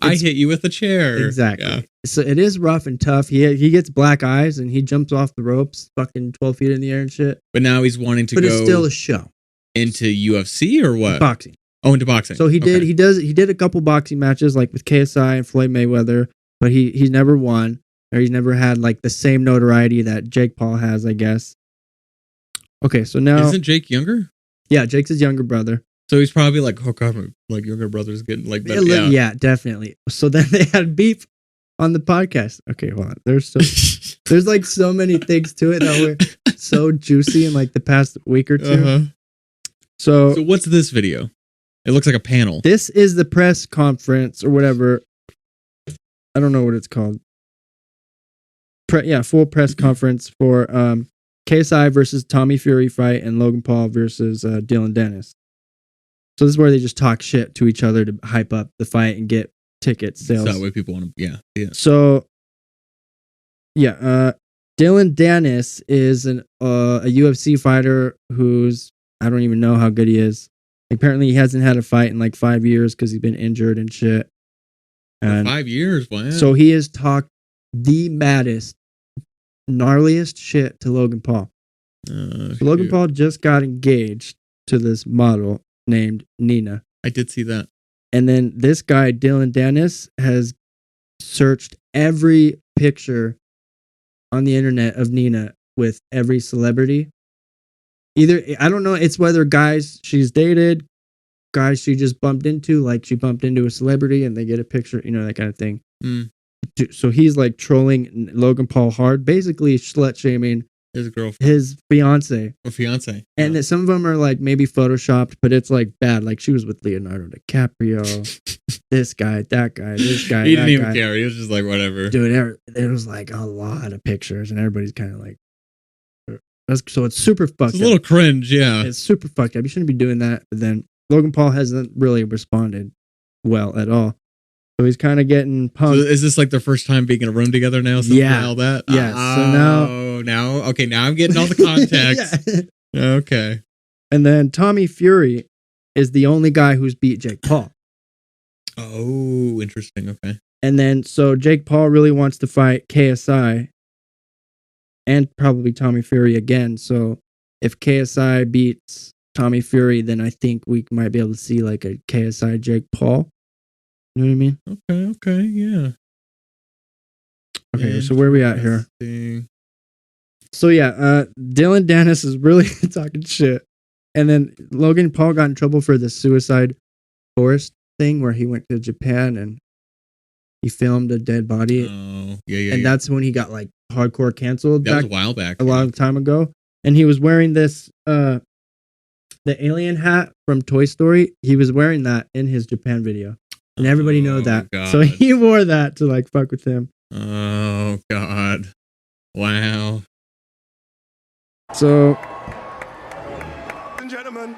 [SPEAKER 1] I hit you with a chair.
[SPEAKER 2] Exactly.
[SPEAKER 1] Yeah.
[SPEAKER 2] So it is rough and tough. He gets black eyes and he jumps off the ropes, fucking 12 feet in the air and shit.
[SPEAKER 1] But now he's wanting to
[SPEAKER 2] But
[SPEAKER 1] go
[SPEAKER 2] it's still a show.
[SPEAKER 1] into UFC or what?
[SPEAKER 2] Boxing.
[SPEAKER 1] Oh, into boxing.
[SPEAKER 2] So he
[SPEAKER 1] Okay.
[SPEAKER 2] did a couple boxing matches like with KSI and Floyd Mayweather, but he's never won, or he's never had like the same notoriety that Jake Paul has, I guess. Okay, so now
[SPEAKER 1] Isn't Jake younger?
[SPEAKER 2] yeah, Jake's his younger brother.
[SPEAKER 1] So he's probably like, oh god, my like younger brother's getting like better.
[SPEAKER 2] Yeah, definitely. So then they had beef on the podcast. Okay, hold on. There's like so many things to it that were so juicy in like the past week or two.
[SPEAKER 1] Uh-huh.
[SPEAKER 2] So
[SPEAKER 1] So what's this video? It looks like a panel.
[SPEAKER 2] this is the press conference or whatever. I don't know what it's called. Full press conference for KSI versus Tommy Fury fight and Logan Paul versus Dylan Dennis. So this is where they just talk shit to each other to hype up the fight and get ticket sales.
[SPEAKER 1] So that way people want to, yeah.
[SPEAKER 2] So, Dylan Dennis is a UFC fighter who's, I don't even know how good he is. Apparently, he hasn't had a fight in like 5 years because he's been injured and shit. And
[SPEAKER 1] 5 years, wow.
[SPEAKER 2] so he has talked the maddest, gnarliest shit to Logan Paul. So Logan Paul just got engaged to this model named Nina.
[SPEAKER 1] I did see that.
[SPEAKER 2] And then this guy, Dylan Dennis, has searched every picture on the internet of Nina with every celebrity. Either, I don't know, it's whether guys she's dated, guys she just bumped into, like she bumped into a celebrity and they get a picture, you know, that kind of thing.
[SPEAKER 1] Mm.
[SPEAKER 2] So he's like trolling Logan Paul hard, basically slut shaming
[SPEAKER 1] His girlfriend.
[SPEAKER 2] his fiance.
[SPEAKER 1] Or fiance.
[SPEAKER 2] And that some of them are like maybe photoshopped, but it's like bad. Like she was with Leonardo DiCaprio, this guy, that guy, this guy.
[SPEAKER 1] He didn't
[SPEAKER 2] that
[SPEAKER 1] even
[SPEAKER 2] guy.
[SPEAKER 1] care. He was just like, whatever.
[SPEAKER 2] Dude, there was like a lot of pictures, and everybody's kind of like, so it's super fucked
[SPEAKER 1] It's a little
[SPEAKER 2] up.
[SPEAKER 1] cringe, yeah.
[SPEAKER 2] It's super fucked up. You shouldn't be doing that. But then Logan Paul hasn't really responded well at all. So he's kind of getting
[SPEAKER 1] So
[SPEAKER 2] punked.
[SPEAKER 1] is this like their first time being in a room together now? Since
[SPEAKER 2] Yeah.
[SPEAKER 1] All that?
[SPEAKER 2] Yeah, so
[SPEAKER 1] now I'm getting all the context.
[SPEAKER 2] Yeah.
[SPEAKER 1] Okay.
[SPEAKER 2] And then Tommy Fury is the only guy who's beat Jake Paul.
[SPEAKER 1] Oh, interesting. Okay.
[SPEAKER 2] And then, so Jake Paul really wants to fight KSI and probably Tommy Fury again. So if KSI beats Tommy Fury, then I think we might be able to see like a KSI Jake Paul. You know what I mean?
[SPEAKER 1] Okay, yeah.
[SPEAKER 2] Okay, so where are we at here?
[SPEAKER 1] Interesting.
[SPEAKER 2] So yeah, Dylan Dennis is really talking shit. And then Logan Paul got in trouble for the suicide forest thing where he went to Japan and he filmed a dead body.
[SPEAKER 1] Oh, yeah.
[SPEAKER 2] And that's when he got like hardcore canceled.
[SPEAKER 1] That was a while back.
[SPEAKER 2] A long time ago. And he was wearing this the alien hat from Toy Story. He was wearing that in his Japan video. And everybody knows that.
[SPEAKER 1] God.
[SPEAKER 2] So he wore that to like fuck with him.
[SPEAKER 1] Oh God. Wow.
[SPEAKER 2] So
[SPEAKER 7] Gentlemen.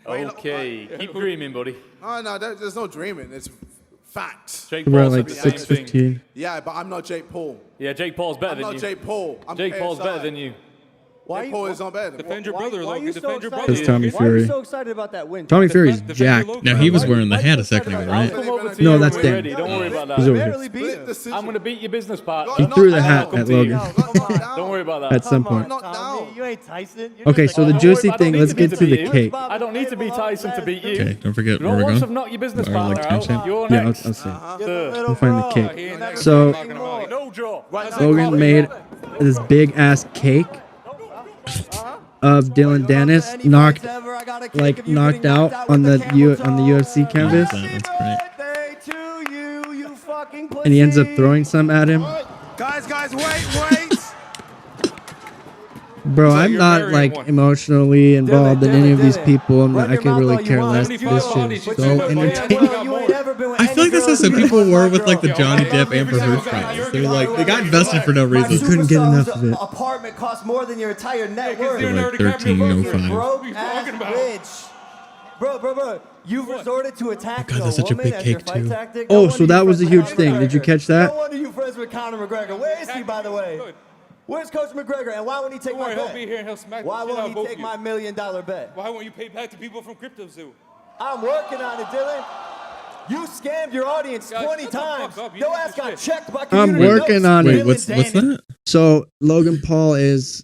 [SPEAKER 8] Okay, keep dreaming, buddy.
[SPEAKER 7] No, there's no dreaming. It's facts.
[SPEAKER 8] Jake
[SPEAKER 2] we're at
[SPEAKER 8] Paul
[SPEAKER 2] like
[SPEAKER 8] said the same thing.
[SPEAKER 2] 6:15.
[SPEAKER 7] Yeah, but I'm not Jake Paul.
[SPEAKER 8] Yeah, Jake Paul's better
[SPEAKER 7] I'm
[SPEAKER 8] than
[SPEAKER 7] not
[SPEAKER 8] you.
[SPEAKER 7] Jake Paul. I'm
[SPEAKER 8] Jake Paul's
[SPEAKER 7] KSI.
[SPEAKER 8] better than you.
[SPEAKER 7] Jake Paul is not better than me.
[SPEAKER 9] Defend your brother,
[SPEAKER 10] Why are you
[SPEAKER 9] Logan.
[SPEAKER 10] so
[SPEAKER 9] Defend your
[SPEAKER 10] excited?
[SPEAKER 9] brother.
[SPEAKER 2] It's Tommy
[SPEAKER 10] Why are you
[SPEAKER 2] Fury.
[SPEAKER 10] so excited about that win?
[SPEAKER 2] Tommy Fury's
[SPEAKER 9] Defend your
[SPEAKER 2] jacked.
[SPEAKER 9] Logan.
[SPEAKER 1] Now he was wearing the
[SPEAKER 10] Why are you
[SPEAKER 1] hat
[SPEAKER 10] so
[SPEAKER 1] a second
[SPEAKER 10] excited
[SPEAKER 1] ago,
[SPEAKER 10] about
[SPEAKER 1] right?
[SPEAKER 10] that?
[SPEAKER 8] Come over to
[SPEAKER 2] No,
[SPEAKER 8] you
[SPEAKER 2] that's
[SPEAKER 8] when we're
[SPEAKER 2] Dan.
[SPEAKER 8] ready. Don't worry about
[SPEAKER 2] He's
[SPEAKER 8] that.
[SPEAKER 2] over here.
[SPEAKER 10] Barely beat him.
[SPEAKER 8] I'm gonna beat your business partner.
[SPEAKER 2] He
[SPEAKER 7] Not
[SPEAKER 2] threw the
[SPEAKER 7] now.
[SPEAKER 2] hat
[SPEAKER 8] Come
[SPEAKER 2] at
[SPEAKER 8] to you.
[SPEAKER 2] Logan
[SPEAKER 10] Yo, come on.
[SPEAKER 8] Don't worry about that.
[SPEAKER 2] At some
[SPEAKER 10] Come on,
[SPEAKER 2] point.
[SPEAKER 7] Not
[SPEAKER 10] Tommy,
[SPEAKER 7] down.
[SPEAKER 10] you ain't Tyson. You're
[SPEAKER 2] Okay,
[SPEAKER 10] just
[SPEAKER 2] so
[SPEAKER 10] like,
[SPEAKER 2] the
[SPEAKER 10] oh,
[SPEAKER 2] juicy
[SPEAKER 8] I don't
[SPEAKER 2] thing,
[SPEAKER 8] need
[SPEAKER 2] let's
[SPEAKER 8] to be
[SPEAKER 2] get to the
[SPEAKER 8] you.
[SPEAKER 2] cake.
[SPEAKER 8] I don't need to be Tyson to beat you.
[SPEAKER 1] Okay, don't forget
[SPEAKER 8] You
[SPEAKER 1] where
[SPEAKER 8] don't
[SPEAKER 1] we're
[SPEAKER 8] want
[SPEAKER 1] going.
[SPEAKER 8] to knock your business
[SPEAKER 1] Or,
[SPEAKER 8] partner
[SPEAKER 1] like,
[SPEAKER 8] out.
[SPEAKER 1] timestamp?
[SPEAKER 8] You're
[SPEAKER 2] Yeah,
[SPEAKER 8] next.
[SPEAKER 2] I'll see.
[SPEAKER 10] You're the little
[SPEAKER 2] We'll find the
[SPEAKER 10] bro.
[SPEAKER 2] cake.
[SPEAKER 10] You'll never
[SPEAKER 2] So-
[SPEAKER 10] be anymore.
[SPEAKER 8] No draw.
[SPEAKER 2] Logan made this big ass cake of Dylan Dennis knocked out on the UFC canvas,
[SPEAKER 1] That's great.
[SPEAKER 10] Birthday to you, you fucking
[SPEAKER 2] and he ends up
[SPEAKER 10] pussy.
[SPEAKER 2] throwing some at him.
[SPEAKER 7] Guys, wait.
[SPEAKER 2] Bro, I'm
[SPEAKER 9] you're
[SPEAKER 2] not
[SPEAKER 9] marrying
[SPEAKER 2] like
[SPEAKER 9] one.
[SPEAKER 2] emotionally involved in any of these people.
[SPEAKER 10] Run
[SPEAKER 2] I
[SPEAKER 10] your
[SPEAKER 2] could
[SPEAKER 10] mouth
[SPEAKER 2] really
[SPEAKER 10] all you
[SPEAKER 2] care
[SPEAKER 10] want.
[SPEAKER 2] less.
[SPEAKER 9] 75
[SPEAKER 2] This shit
[SPEAKER 9] bodies,
[SPEAKER 2] is
[SPEAKER 9] but
[SPEAKER 2] so
[SPEAKER 9] you know,
[SPEAKER 2] entertaining.
[SPEAKER 10] Well, you ain't ever been with
[SPEAKER 1] I feel like
[SPEAKER 10] any
[SPEAKER 1] that's how
[SPEAKER 10] girl
[SPEAKER 1] some
[SPEAKER 10] who
[SPEAKER 1] people
[SPEAKER 10] was
[SPEAKER 1] were
[SPEAKER 10] my
[SPEAKER 1] with like the
[SPEAKER 10] girl.
[SPEAKER 1] Johnny
[SPEAKER 10] I
[SPEAKER 1] Depp
[SPEAKER 10] love
[SPEAKER 1] Amber
[SPEAKER 10] you,
[SPEAKER 1] Heard
[SPEAKER 10] Jessica.
[SPEAKER 1] trials. They're like they got invested for no reason.
[SPEAKER 2] Couldn't get enough of it.
[SPEAKER 10] Apartment costs more than your entire net
[SPEAKER 9] Because
[SPEAKER 10] worth.
[SPEAKER 9] you're
[SPEAKER 1] Like
[SPEAKER 9] Leonardo DiCaprio.
[SPEAKER 1] 1305.
[SPEAKER 10] Broke
[SPEAKER 9] What are you
[SPEAKER 10] ass
[SPEAKER 9] talking about?
[SPEAKER 10] bitch. Bro. You've resorted to attacking
[SPEAKER 1] God, that's such a
[SPEAKER 10] woman
[SPEAKER 1] big
[SPEAKER 10] as your
[SPEAKER 1] cake,
[SPEAKER 10] fight
[SPEAKER 1] too.
[SPEAKER 10] tactic.
[SPEAKER 2] Oh,
[SPEAKER 10] No
[SPEAKER 2] so
[SPEAKER 10] wonder
[SPEAKER 2] that
[SPEAKER 10] you
[SPEAKER 2] was a
[SPEAKER 10] friends
[SPEAKER 2] huge
[SPEAKER 10] with
[SPEAKER 2] thing.
[SPEAKER 10] Conor
[SPEAKER 2] Did you
[SPEAKER 10] McGregor.
[SPEAKER 2] catch that?
[SPEAKER 10] No wonder you friends with Conor McGregor. Where is he, by the way? Where's Coach McGregor? And why won't he take
[SPEAKER 8] Don't
[SPEAKER 10] my
[SPEAKER 8] worry,
[SPEAKER 10] bet?
[SPEAKER 8] he'll be here and he'll smack
[SPEAKER 10] Why
[SPEAKER 8] the shit out
[SPEAKER 10] won't
[SPEAKER 8] of
[SPEAKER 10] he
[SPEAKER 8] both
[SPEAKER 10] take
[SPEAKER 8] of
[SPEAKER 10] my
[SPEAKER 8] you.
[SPEAKER 10] $1 million bet?
[SPEAKER 8] Why won't you pay back to people from Crypto Zoo?
[SPEAKER 10] I'm working on it, Dylan. You scammed your audience
[SPEAKER 8] Guys,
[SPEAKER 10] 20
[SPEAKER 8] shut the fuck
[SPEAKER 10] times.
[SPEAKER 8] up. You
[SPEAKER 10] Your
[SPEAKER 8] need
[SPEAKER 10] ass
[SPEAKER 8] to
[SPEAKER 10] got
[SPEAKER 8] shit.
[SPEAKER 10] checked by
[SPEAKER 2] I'm
[SPEAKER 10] community
[SPEAKER 2] working
[SPEAKER 10] notes.
[SPEAKER 2] on it.
[SPEAKER 1] Wait,
[SPEAKER 10] Dylan
[SPEAKER 1] what's
[SPEAKER 10] Danny.
[SPEAKER 1] that?
[SPEAKER 2] So Logan Paul is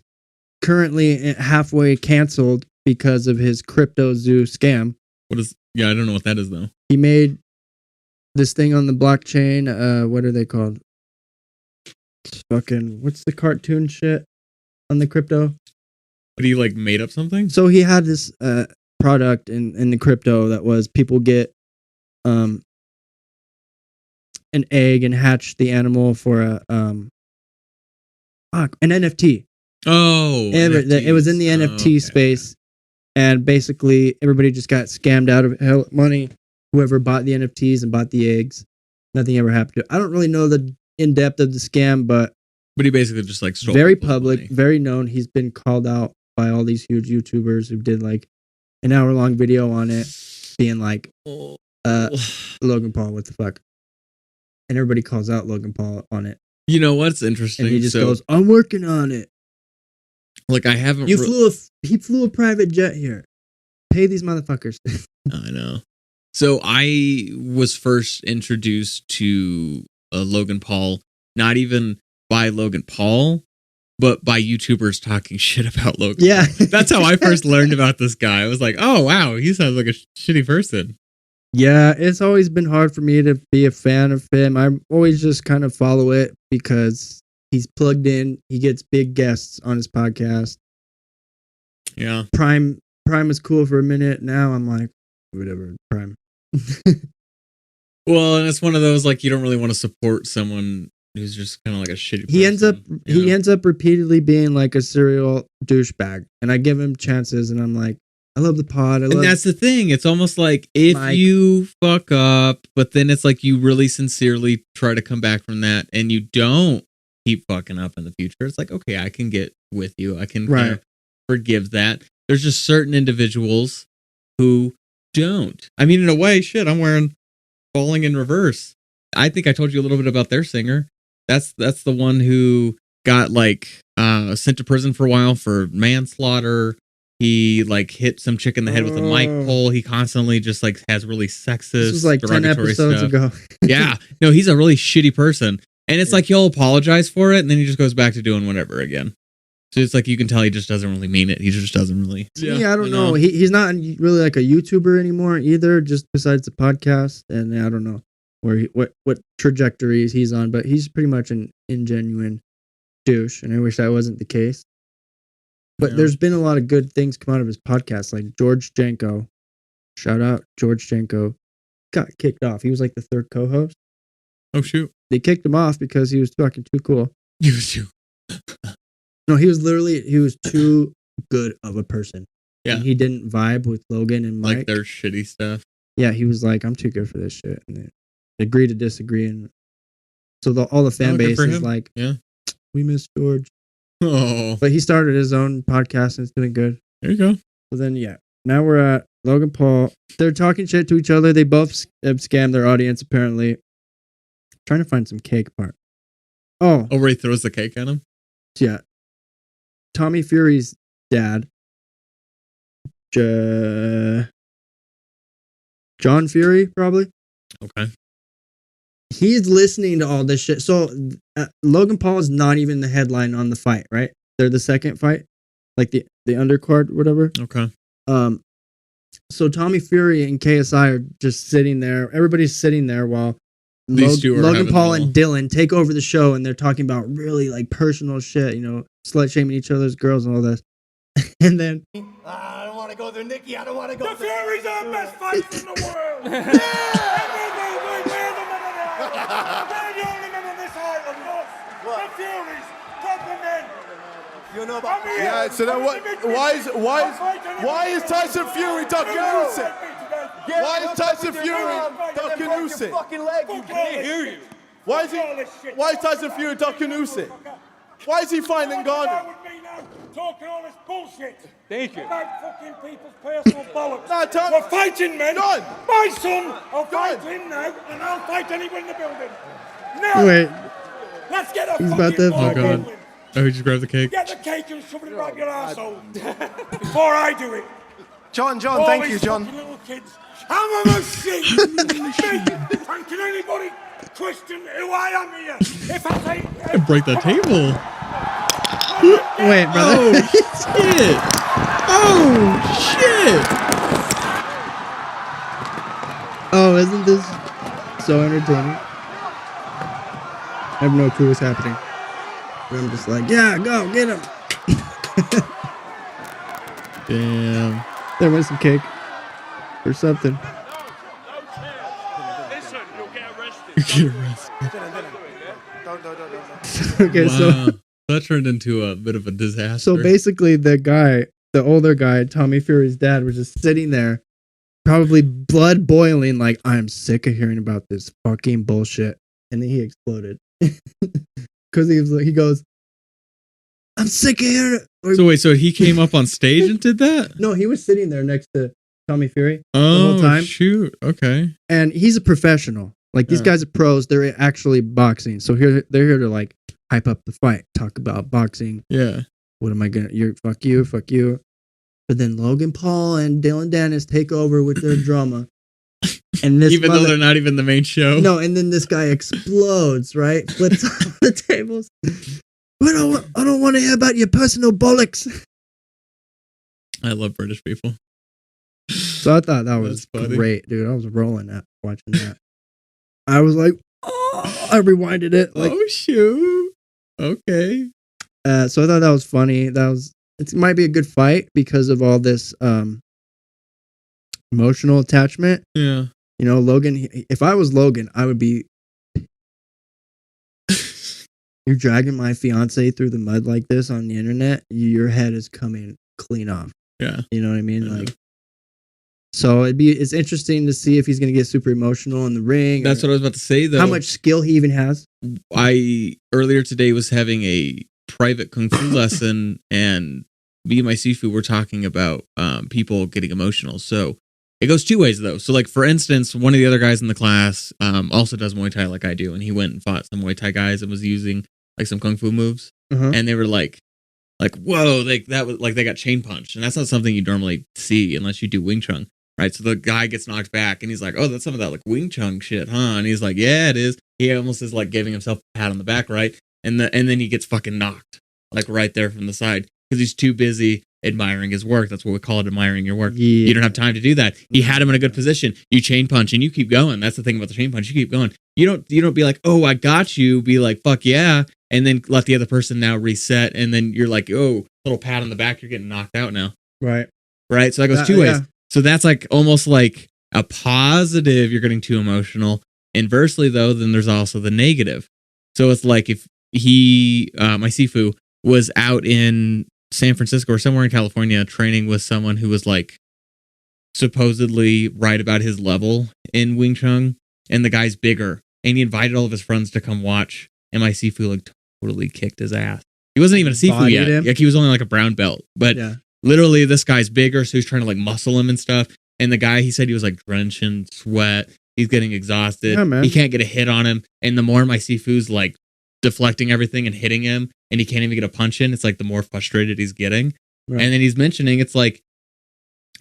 [SPEAKER 2] currently halfway canceled because of his Crypto Zoo scam.
[SPEAKER 1] What is? Yeah, I don't know what that is though.
[SPEAKER 2] He made this thing on the blockchain. What are they called? Fucking what's the cartoon shit on the crypto?
[SPEAKER 1] But he like made up something.
[SPEAKER 2] So he had this product in the crypto that was people get an egg and hatch the animal for an NFT.
[SPEAKER 1] Oh,
[SPEAKER 2] It was in the
[SPEAKER 1] NFTs.
[SPEAKER 2] NFT
[SPEAKER 1] Okay.
[SPEAKER 2] space, and basically everybody just got scammed out of hell money. Whoever bought the NFTs and bought the eggs, nothing ever happened to it. I don't really know the in depth of the scam, but
[SPEAKER 1] But he basically just like stole
[SPEAKER 2] very
[SPEAKER 1] people's
[SPEAKER 2] public,
[SPEAKER 1] money.
[SPEAKER 2] very known. He's been called out by all these huge YouTubers who did like an hour-long video on it, being like, Logan Paul, what the fuck? And everybody calls out Logan Paul on it.
[SPEAKER 1] You know what's interesting?
[SPEAKER 2] And he just
[SPEAKER 1] So,
[SPEAKER 2] goes, I'm working on it.
[SPEAKER 1] like, I haven't.
[SPEAKER 2] He flew a private jet here. Pay these motherfuckers.
[SPEAKER 1] I know. So I was first introduced to Logan Paul, not even by Logan Paul, but by YouTubers talking shit about Logan.
[SPEAKER 2] Yeah.
[SPEAKER 1] That's how I first learned about this guy. I was like, oh, wow, he sounds like a shitty person.
[SPEAKER 2] Yeah, it's always been hard for me to be a fan of him. I always just kind of follow it because he's plugged in. He gets big guests on his podcast.
[SPEAKER 1] Yeah.
[SPEAKER 2] Prime is cool for a minute. Now I'm like, whatever, Prime.
[SPEAKER 1] Well, and it's one of those, like, you don't really want to support someone who's just kind of like a shitty person.
[SPEAKER 2] He ends up repeatedly being like a serial douchebag. And I give him chances and I'm like, I love the pod.
[SPEAKER 1] And that's the thing. It's almost like if
[SPEAKER 2] Mike.
[SPEAKER 1] you fuck up, but then it's like you really sincerely try to come back from that and you don't keep fucking up in the future. It's like, okay, I can get with you. I can kind of forgive that. There's just certain individuals who don't. I mean, in a way, shit, I'm wearing Falling in Reverse. I think I told you a little bit about their singer. That's the one who got like sent to prison for a while for manslaughter. He like hit some chick in the head with a mic pole. He constantly just like has really sexist,
[SPEAKER 2] This was like 10
[SPEAKER 1] derogatory
[SPEAKER 2] episodes
[SPEAKER 1] stuff.
[SPEAKER 2] ago.
[SPEAKER 1] Yeah. No, he's a really shitty person. And it's like he'll apologize for it and then he just goes back to doing whatever again. So it's like you can tell he just doesn't really mean it. He just doesn't really.
[SPEAKER 2] Yeah, I don't know. He's not really like a YouTuber anymore either, just besides the podcast. And I don't know what trajectories he's on, but he's pretty much an ingenuine douche. And I wish that wasn't the case. But there's been a lot of good things come out of his podcast, like George Janko. Shout out George Janko. Got kicked off. He was like the third co-host.
[SPEAKER 1] Oh shoot!
[SPEAKER 2] They kicked him off because he was fucking too cool. No, he was too good of a person.
[SPEAKER 1] Yeah,
[SPEAKER 2] and he didn't vibe with Logan and Mike.
[SPEAKER 1] Like their shitty stuff.
[SPEAKER 2] Yeah, he was like, I'm too good for this shit. And they agree to disagree. And so all the fan base is like,
[SPEAKER 1] yeah,
[SPEAKER 2] we miss George.
[SPEAKER 1] Oh.
[SPEAKER 2] But he started his own podcast and it's doing good.
[SPEAKER 1] There you go.
[SPEAKER 2] So then, yeah. Now we're at Logan Paul. They're talking shit to each other. They both have scammed their audience, apparently. Trying to find some cake part. Oh,
[SPEAKER 1] where he throws the cake at him?
[SPEAKER 2] Yeah. Tommy Fury's dad. John Fury, probably.
[SPEAKER 1] Okay.
[SPEAKER 2] He's listening to all this shit. So Logan Paul is not even the headline on the fight, right? They're the second fight, like the undercard, whatever.
[SPEAKER 1] Okay.
[SPEAKER 2] So Tommy Fury and KSI are just sitting there. Everybody's sitting there while Logan Paul and Dylan take over the show, and they're talking about really like personal shit, slut shaming each other's girls and all this. And then
[SPEAKER 10] I don't want to go there, Nikki. I don't want to go
[SPEAKER 9] The
[SPEAKER 10] there.
[SPEAKER 9] Fury's our best fighter in the world. We're the only men on this island. The Fury's top of men.
[SPEAKER 10] You know about
[SPEAKER 7] Yeah, so then what? Why is Tyson Fury ducking Usyk? Why is Tyson Fury ducking Usyk?
[SPEAKER 10] Fucking leg.
[SPEAKER 7] Why is Tyson Fury ducking Usyk? Why is he finding Gardner?
[SPEAKER 9] Talking all this bullshit.
[SPEAKER 8] Thank you.
[SPEAKER 9] About fucking people's personal bollocks.
[SPEAKER 7] Nah,
[SPEAKER 9] We're fighting, men.
[SPEAKER 7] Done.
[SPEAKER 9] My son, I'll fight him now, and I'll fight anyone in the building. Now.
[SPEAKER 2] wait,
[SPEAKER 9] Let's get a
[SPEAKER 2] he's
[SPEAKER 9] fucking
[SPEAKER 2] about to.
[SPEAKER 9] ball
[SPEAKER 1] God.
[SPEAKER 9] rolling.
[SPEAKER 1] Oh, he just grabbed the cake.
[SPEAKER 9] Get the cake and shove it right up your arsehole. Before I do it.
[SPEAKER 7] John,
[SPEAKER 9] All
[SPEAKER 7] thank
[SPEAKER 9] these
[SPEAKER 7] you, John.
[SPEAKER 9] fucking little kids. I'm a machine. And can anybody question who I am here? If I say...
[SPEAKER 1] Break that table.
[SPEAKER 2] Wait, brother.
[SPEAKER 1] Oh, shit. Oh, shit.
[SPEAKER 2] Oh, isn't this so entertaining? I have no clue what's happening. And I'm just like, yeah, go, get him.
[SPEAKER 1] Damn.
[SPEAKER 2] There went some cake. Or something.
[SPEAKER 9] Listen, you'll get arrested.
[SPEAKER 1] Get arrested.
[SPEAKER 2] Okay,
[SPEAKER 1] Wow.
[SPEAKER 2] so
[SPEAKER 1] That turned into a bit of a disaster.
[SPEAKER 2] so basically the older guy, Tommy Fury's dad, was just sitting there, probably blood boiling, like, I'm sick of hearing about this fucking bullshit. And then he exploded. Because he goes, I'm sick of hearing it.
[SPEAKER 1] So wait, so he came up on stage and did that?
[SPEAKER 2] No, he was sitting there next to Tommy Fury the
[SPEAKER 1] Oh,
[SPEAKER 2] whole time.
[SPEAKER 1] shoot. Okay.
[SPEAKER 2] And he's a professional. Like, these
[SPEAKER 1] Yeah.
[SPEAKER 2] guys are pros. They're actually boxing. So they're here to, like, hype up the fight, talk about boxing.
[SPEAKER 1] Yeah.
[SPEAKER 2] What am I gonna? Fuck you. But then Logan Paul and Dylan Dennis take over with their drama. And this
[SPEAKER 1] Even though they're not even the main show.
[SPEAKER 2] no, and then this guy explodes, right? Flips off the tables. I don't want to hear about your personal bollocks.
[SPEAKER 1] I love British people.
[SPEAKER 2] So I thought that was
[SPEAKER 1] That's funny.
[SPEAKER 2] great, dude. I was rolling at watching that. I was like, oh, I rewinded it. Like,
[SPEAKER 1] Oh, shoot. Okay.
[SPEAKER 2] so I thought that was funny. It might be a good fight because of all this emotional attachment.
[SPEAKER 1] Yeah.
[SPEAKER 2] You know, Logan, if I was Logan, I would be, you're dragging my fiance through the mud like this on the internet, your head is coming clean off.
[SPEAKER 1] Yeah.
[SPEAKER 2] You know what I mean?
[SPEAKER 1] Yeah.
[SPEAKER 2] Like, so it's interesting to see if he's going to get super emotional in the ring.
[SPEAKER 1] That's what I was about to say, though.
[SPEAKER 2] How much skill he even has.
[SPEAKER 1] I earlier today was having a private kung fu lesson, and me and my Sifu were talking about people getting emotional. So it goes two ways, though. So, like, for instance, one of the other guys in the class also does Muay Thai like I do, and he went and fought some Muay Thai guys and was using like some kung fu moves, and they were like, whoa, like that was like they got chain punched, and that's not something you normally see unless you do Wing Chun, right? So the guy gets knocked back, and he's like, oh, that's some of that like Wing Chun shit, huh? And he's like, yeah, it is. He almost is like giving himself a pat on the back, right? And then he gets fucking knocked like right there from the side because he's too busy admiring his work. That's what we call it, admiring your work.
[SPEAKER 2] Yeah.
[SPEAKER 1] You don't have time to do that. He had him in a good position. You chain punch and you keep going. That's the thing about the chain punch. You keep going. You don't be like, oh, I got you. Be like, fuck yeah. And then let the other person now reset. And then you're like, oh, little pat on the back. You're getting knocked out now.
[SPEAKER 2] Right.
[SPEAKER 1] Right. So that goes two ways.
[SPEAKER 2] Yeah.
[SPEAKER 1] So that's like almost like a positive. You're getting too emotional. Inversely, though, then there's also the negative. So it's like if my Sifu was out in San Francisco or somewhere in California training with someone who was like supposedly right about his level in Wing Chun, and the guy's bigger, and he invited all of his friends to come watch, and my Sifu like totally kicked his ass. He wasn't even a Sifu
[SPEAKER 2] Bodied
[SPEAKER 1] yet.
[SPEAKER 2] him?
[SPEAKER 1] Like he was only like a brown belt, but
[SPEAKER 2] Yeah.
[SPEAKER 1] literally this guy's bigger, so he's trying to like muscle him and stuff. And the guy, he said he was like drenching sweat. He's getting exhausted.
[SPEAKER 2] Yeah, man.
[SPEAKER 1] He can't get a hit on him. And the more my Sifu's like deflecting everything and hitting him, and he can't even get a punch in, it's like the more frustrated he's getting.
[SPEAKER 2] Right.
[SPEAKER 1] And then he's mentioning it's like,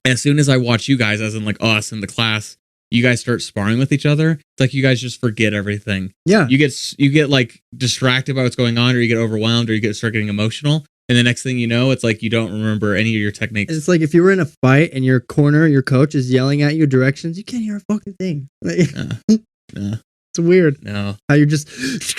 [SPEAKER 1] as soon as I watch you guys, as in like us in the class, you guys start sparring with each other. It's like you guys just forget everything.
[SPEAKER 2] Yeah.
[SPEAKER 1] You get like distracted by what's going on, or you get overwhelmed, or you start getting emotional. And the next thing you know, it's like you don't remember any of your techniques.
[SPEAKER 2] It's like if you were in a fight and your coach is yelling at you directions, you can't hear a fucking thing. Like,
[SPEAKER 1] No.
[SPEAKER 2] It's weird.
[SPEAKER 1] No.
[SPEAKER 2] How you're just,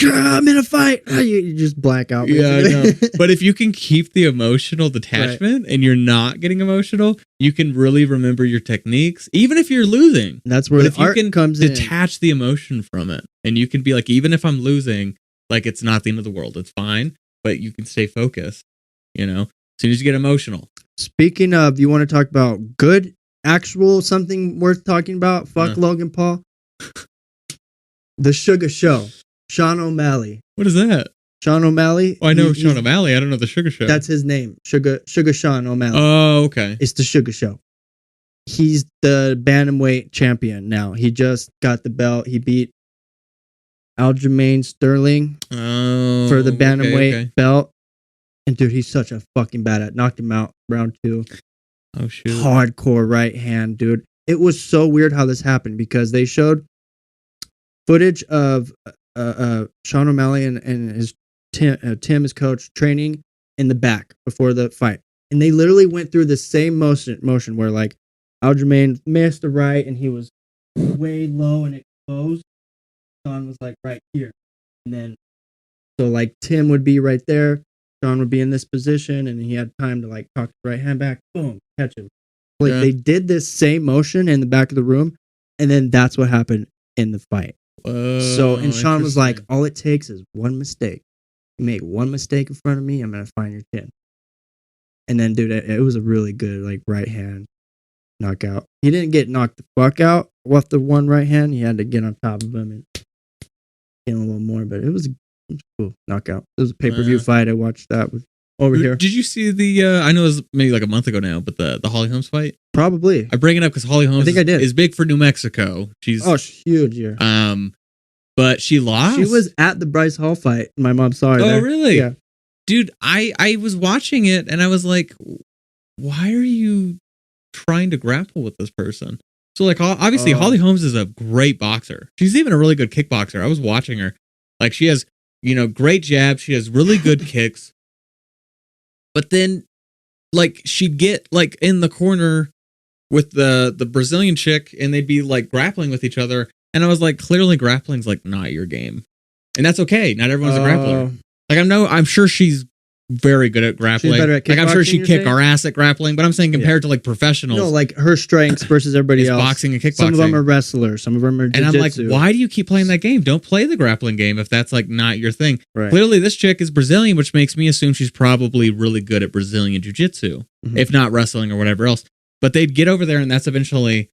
[SPEAKER 2] I'm in a fight. You just black out.
[SPEAKER 1] Yeah, I
[SPEAKER 2] basically.
[SPEAKER 1] know. But if you can keep the emotional detachment and you're not getting emotional, you can really remember your techniques, even if you're losing.
[SPEAKER 2] That's where
[SPEAKER 1] But
[SPEAKER 2] the
[SPEAKER 1] if you
[SPEAKER 2] art
[SPEAKER 1] can
[SPEAKER 2] comes in.
[SPEAKER 1] detach the emotion from it, and you can be like, even if I'm losing, like it's not the end of the world. It's fine, but you can stay focused. You know, as soon as you get emotional.
[SPEAKER 2] Speaking of, you want to talk about good, actual something worth talking about? Fuck Logan Paul. The Sugar Show. Sean O'Malley.
[SPEAKER 1] What is that?
[SPEAKER 2] Sean O'Malley.
[SPEAKER 1] Oh, I know Sean O'Malley. I don't know the Sugar Show.
[SPEAKER 2] That's his name. Sugar Sean O'Malley.
[SPEAKER 1] Oh, okay.
[SPEAKER 2] It's the Sugar Show. He's the bantamweight champion now. He just got the belt. He beat Aljamain Sterling for the bantamweight belt. And dude, he's such a fucking badass. Knocked him out round 2.
[SPEAKER 1] Oh shoot.
[SPEAKER 2] Hardcore right hand, dude. It was so weird how this happened because they showed footage of Sean O'Malley and his Tim, his coach, training in the back before the fight, and they literally went through the same motion where like Aljamain missed the right and he was way low and exposed. Sean was like right here, and then so like Tim would be right there, Sean would be in this position, and he had time to like cock the right hand back, boom, catch him. Like they did this same motion in the back of the room, and then that's what happened in the fight. So and Sean was like, all it takes is one mistake. You make one mistake in front of me, I'm gonna find your chin. And then, dude, it was a really good like right hand knockout. He didn't get knocked the fuck out with the one right hand. He had to get on top of him and get a little more, but it was a cool knockout. It was a pay-per-view fight. I watched that with over here.
[SPEAKER 1] Did you see the? I know it was maybe like a month ago now, but the Holly Holmes fight.
[SPEAKER 2] Probably.
[SPEAKER 1] I bring it up because Holly Holmes is big for New Mexico. She's
[SPEAKER 2] huge here.
[SPEAKER 1] But she lost.
[SPEAKER 2] She was at the Bryce Hall fight. My mom saw her.
[SPEAKER 1] Oh,
[SPEAKER 2] there.
[SPEAKER 1] really?
[SPEAKER 2] Yeah.
[SPEAKER 1] Dude, I was watching it and I was like, why are you trying to grapple with this person? So like obviously Holly Holmes is a great boxer. She's even a really good kickboxer. I was watching her. Like she has, great jabs. She has really good kicks. But then like she'd get like in the corner with the Brazilian chick and they'd be like grappling with each other. And I was like, clearly grappling's like not your game. And that's okay. Not everyone's a grappler. Like I'm sure she's very good at grappling.
[SPEAKER 2] She's better at
[SPEAKER 1] like I'm sure she'd
[SPEAKER 2] kickboxing,
[SPEAKER 1] kick our ass at grappling, but I'm saying compared to like professionals.
[SPEAKER 2] No, like her strengths versus everybody else.
[SPEAKER 1] Boxing and kickboxing.
[SPEAKER 2] Some of them are wrestlers. Some of them are jiu-jitsu.
[SPEAKER 1] And I'm like, why do you keep playing that game? Don't play the grappling game if that's like not your thing.
[SPEAKER 2] Right.
[SPEAKER 1] Clearly this chick is Brazilian, which makes me assume she's probably really good at Brazilian jiu-jitsu, if not wrestling or whatever else. But they'd get over there and that's eventually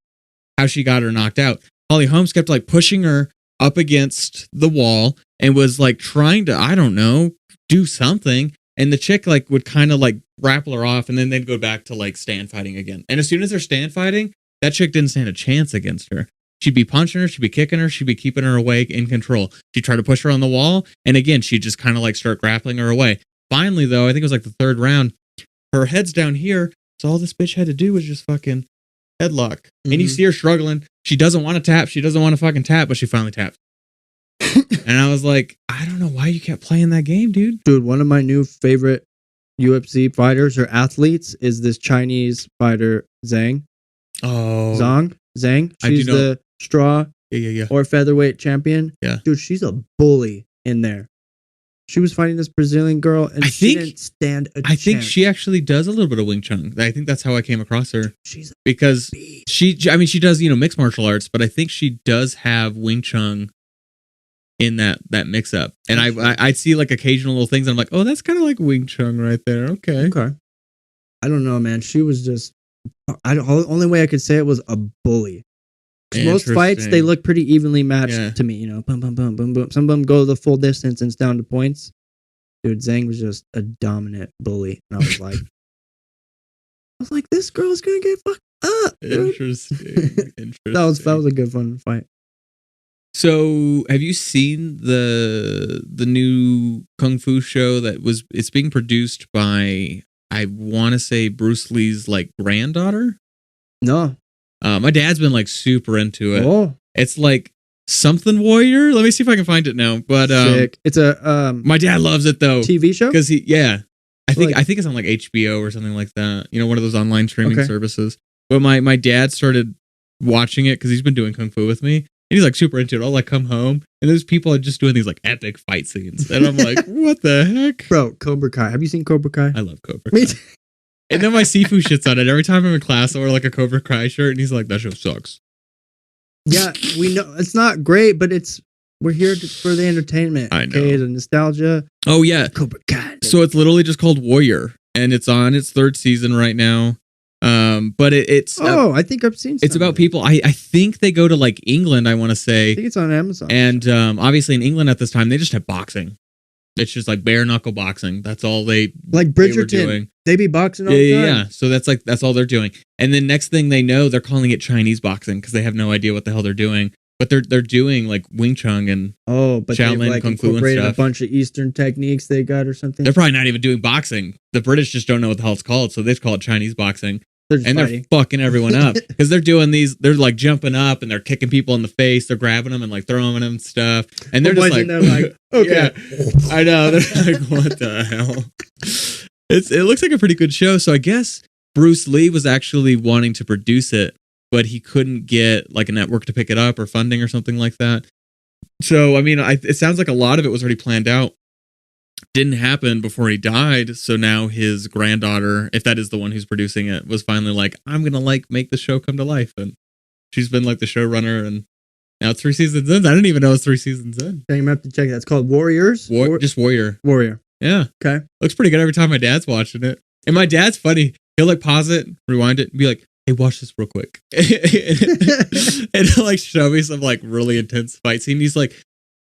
[SPEAKER 1] how she got her knocked out. Holly Holmes kept like pushing her up against the wall and was like trying to, I don't know, do something. And the chick like would kind of like grapple her off and then they'd go back to like stand fighting again. And as soon as they're stand fighting, that chick didn't stand a chance against her. She'd be punching her, she'd be kicking her, she'd be keeping her awake in control. She'd try to push her on the wall. And again, she'd just kind of like start grappling her away. Finally though, I think it was like the third round, her head's down here. So all this bitch had to do was just fucking headlock. And you see her struggling. She doesn't want to tap. She doesn't want to fucking tap, but she finally tapped. And I was like, I don't know why you kept playing that game, dude.
[SPEAKER 2] Dude, one of my new favorite UFC fighters or athletes is this Chinese fighter, Zhang.
[SPEAKER 1] Oh.
[SPEAKER 2] Zhang. She's the straw or featherweight champion.
[SPEAKER 1] Yeah.
[SPEAKER 2] Dude, she's a bully in there. She was fighting this Brazilian girl and she didn't stand a chance.
[SPEAKER 1] I think she actually does a little bit of Wing Chun. I think that's how I came across her.
[SPEAKER 2] She's
[SPEAKER 1] because she does, mixed martial arts, but I think she does have Wing Chun in that mix up. And I see like occasional little things and I'm like, oh, that's kind of like Wing Chun right there. Okay.
[SPEAKER 2] I don't know, man. She was just, only way I could say it was a bully. Most fights, they look pretty evenly matched to me, boom, boom, boom, boom, boom. Some of them go the full distance and it's down to points. Dude, Zhang was just a dominant bully. And I was like, this girl's gonna get fucked up. Dude.
[SPEAKER 1] Interesting.
[SPEAKER 2] That was a good fun fight.
[SPEAKER 1] So, have you seen the new Kung Fu show it's being produced by, I want to say Bruce Lee's like granddaughter?
[SPEAKER 2] No.
[SPEAKER 1] My dad's been like super into it.
[SPEAKER 2] Oh.
[SPEAKER 1] It's like something warrior. Let me see if I can find it now. But
[SPEAKER 2] sick. It's a
[SPEAKER 1] my dad loves it though.
[SPEAKER 2] TV show?
[SPEAKER 1] Because I think it's on like HBO or something like that. One of those online streaming services. But my dad started watching it because he's been doing Kung Fu with me. And he's like super into it. I'll like come home and there's people just doing these like epic fight scenes. And I'm like, what the heck?
[SPEAKER 2] Bro, Cobra Kai. Have you seen Cobra Kai?
[SPEAKER 1] I love Cobra Kai. And then my Sifu shits on it. Every time I'm in class, I wear like a Cobra Kai shirt and he's like, that show sucks.
[SPEAKER 2] Yeah, we know it's not great, but we're here for the entertainment.
[SPEAKER 1] I know.
[SPEAKER 2] Okay, the nostalgia.
[SPEAKER 1] Oh yeah.
[SPEAKER 2] Cobra Kai.
[SPEAKER 1] So it's literally just called Warrior and it's on its third season right now. But it's
[SPEAKER 2] I think I've seen
[SPEAKER 1] it's about people. I think they go to like England, I want to say.
[SPEAKER 2] I think it's on Amazon.
[SPEAKER 1] And obviously in England at this time, they just have boxing. It's just like bare knuckle boxing. That's all they
[SPEAKER 2] like Bridgerton. They be boxing all the time.
[SPEAKER 1] Yeah. So that's all they're doing. And then next thing they know, they're calling it Chinese boxing because they have no idea what the hell they're doing. but they're doing like Wing Chun and
[SPEAKER 2] but they
[SPEAKER 1] Shaolin
[SPEAKER 2] like
[SPEAKER 1] Kung Fu and
[SPEAKER 2] incorporated a
[SPEAKER 1] stuff.
[SPEAKER 2] bunch of Eastern techniques they got or something.
[SPEAKER 1] They're probably not even doing boxing. The British just don't know what the hell it's called, so they just call it Chinese boxing.
[SPEAKER 2] They're just
[SPEAKER 1] And
[SPEAKER 2] fighting.
[SPEAKER 1] they're fucking everyone up because they're doing these. They're like jumping up and they're kicking people in the face. They're grabbing them and like throwing them and stuff. And they're just like,
[SPEAKER 2] okay.
[SPEAKER 1] yeah, I know. They're like, what the hell? It looks like a pretty good show. So I guess Bruce Lee was actually wanting to produce it, but he couldn't get like a network to pick it up or funding or something like that. So I mean, it sounds like a lot of it was already planned out. Didn't happen before he died. So now his granddaughter, if that is the one who's producing it, was finally like, I'm gonna like make the show come to life. And she's been like the showrunner, and now it's 3 seasons in. I didn't even know it's 3 seasons in.
[SPEAKER 2] Dang, I'm gonna have to check that. It's called Warriors.
[SPEAKER 1] Just Warrior.
[SPEAKER 2] Warrior.
[SPEAKER 1] Yeah.
[SPEAKER 2] Okay.
[SPEAKER 1] Looks pretty good every time my dad's watching it. And my dad's funny. He'll like pause it, rewind it, and be like, hey, watch this real quick. And he'll like show me some like really intense fight scene. He's like,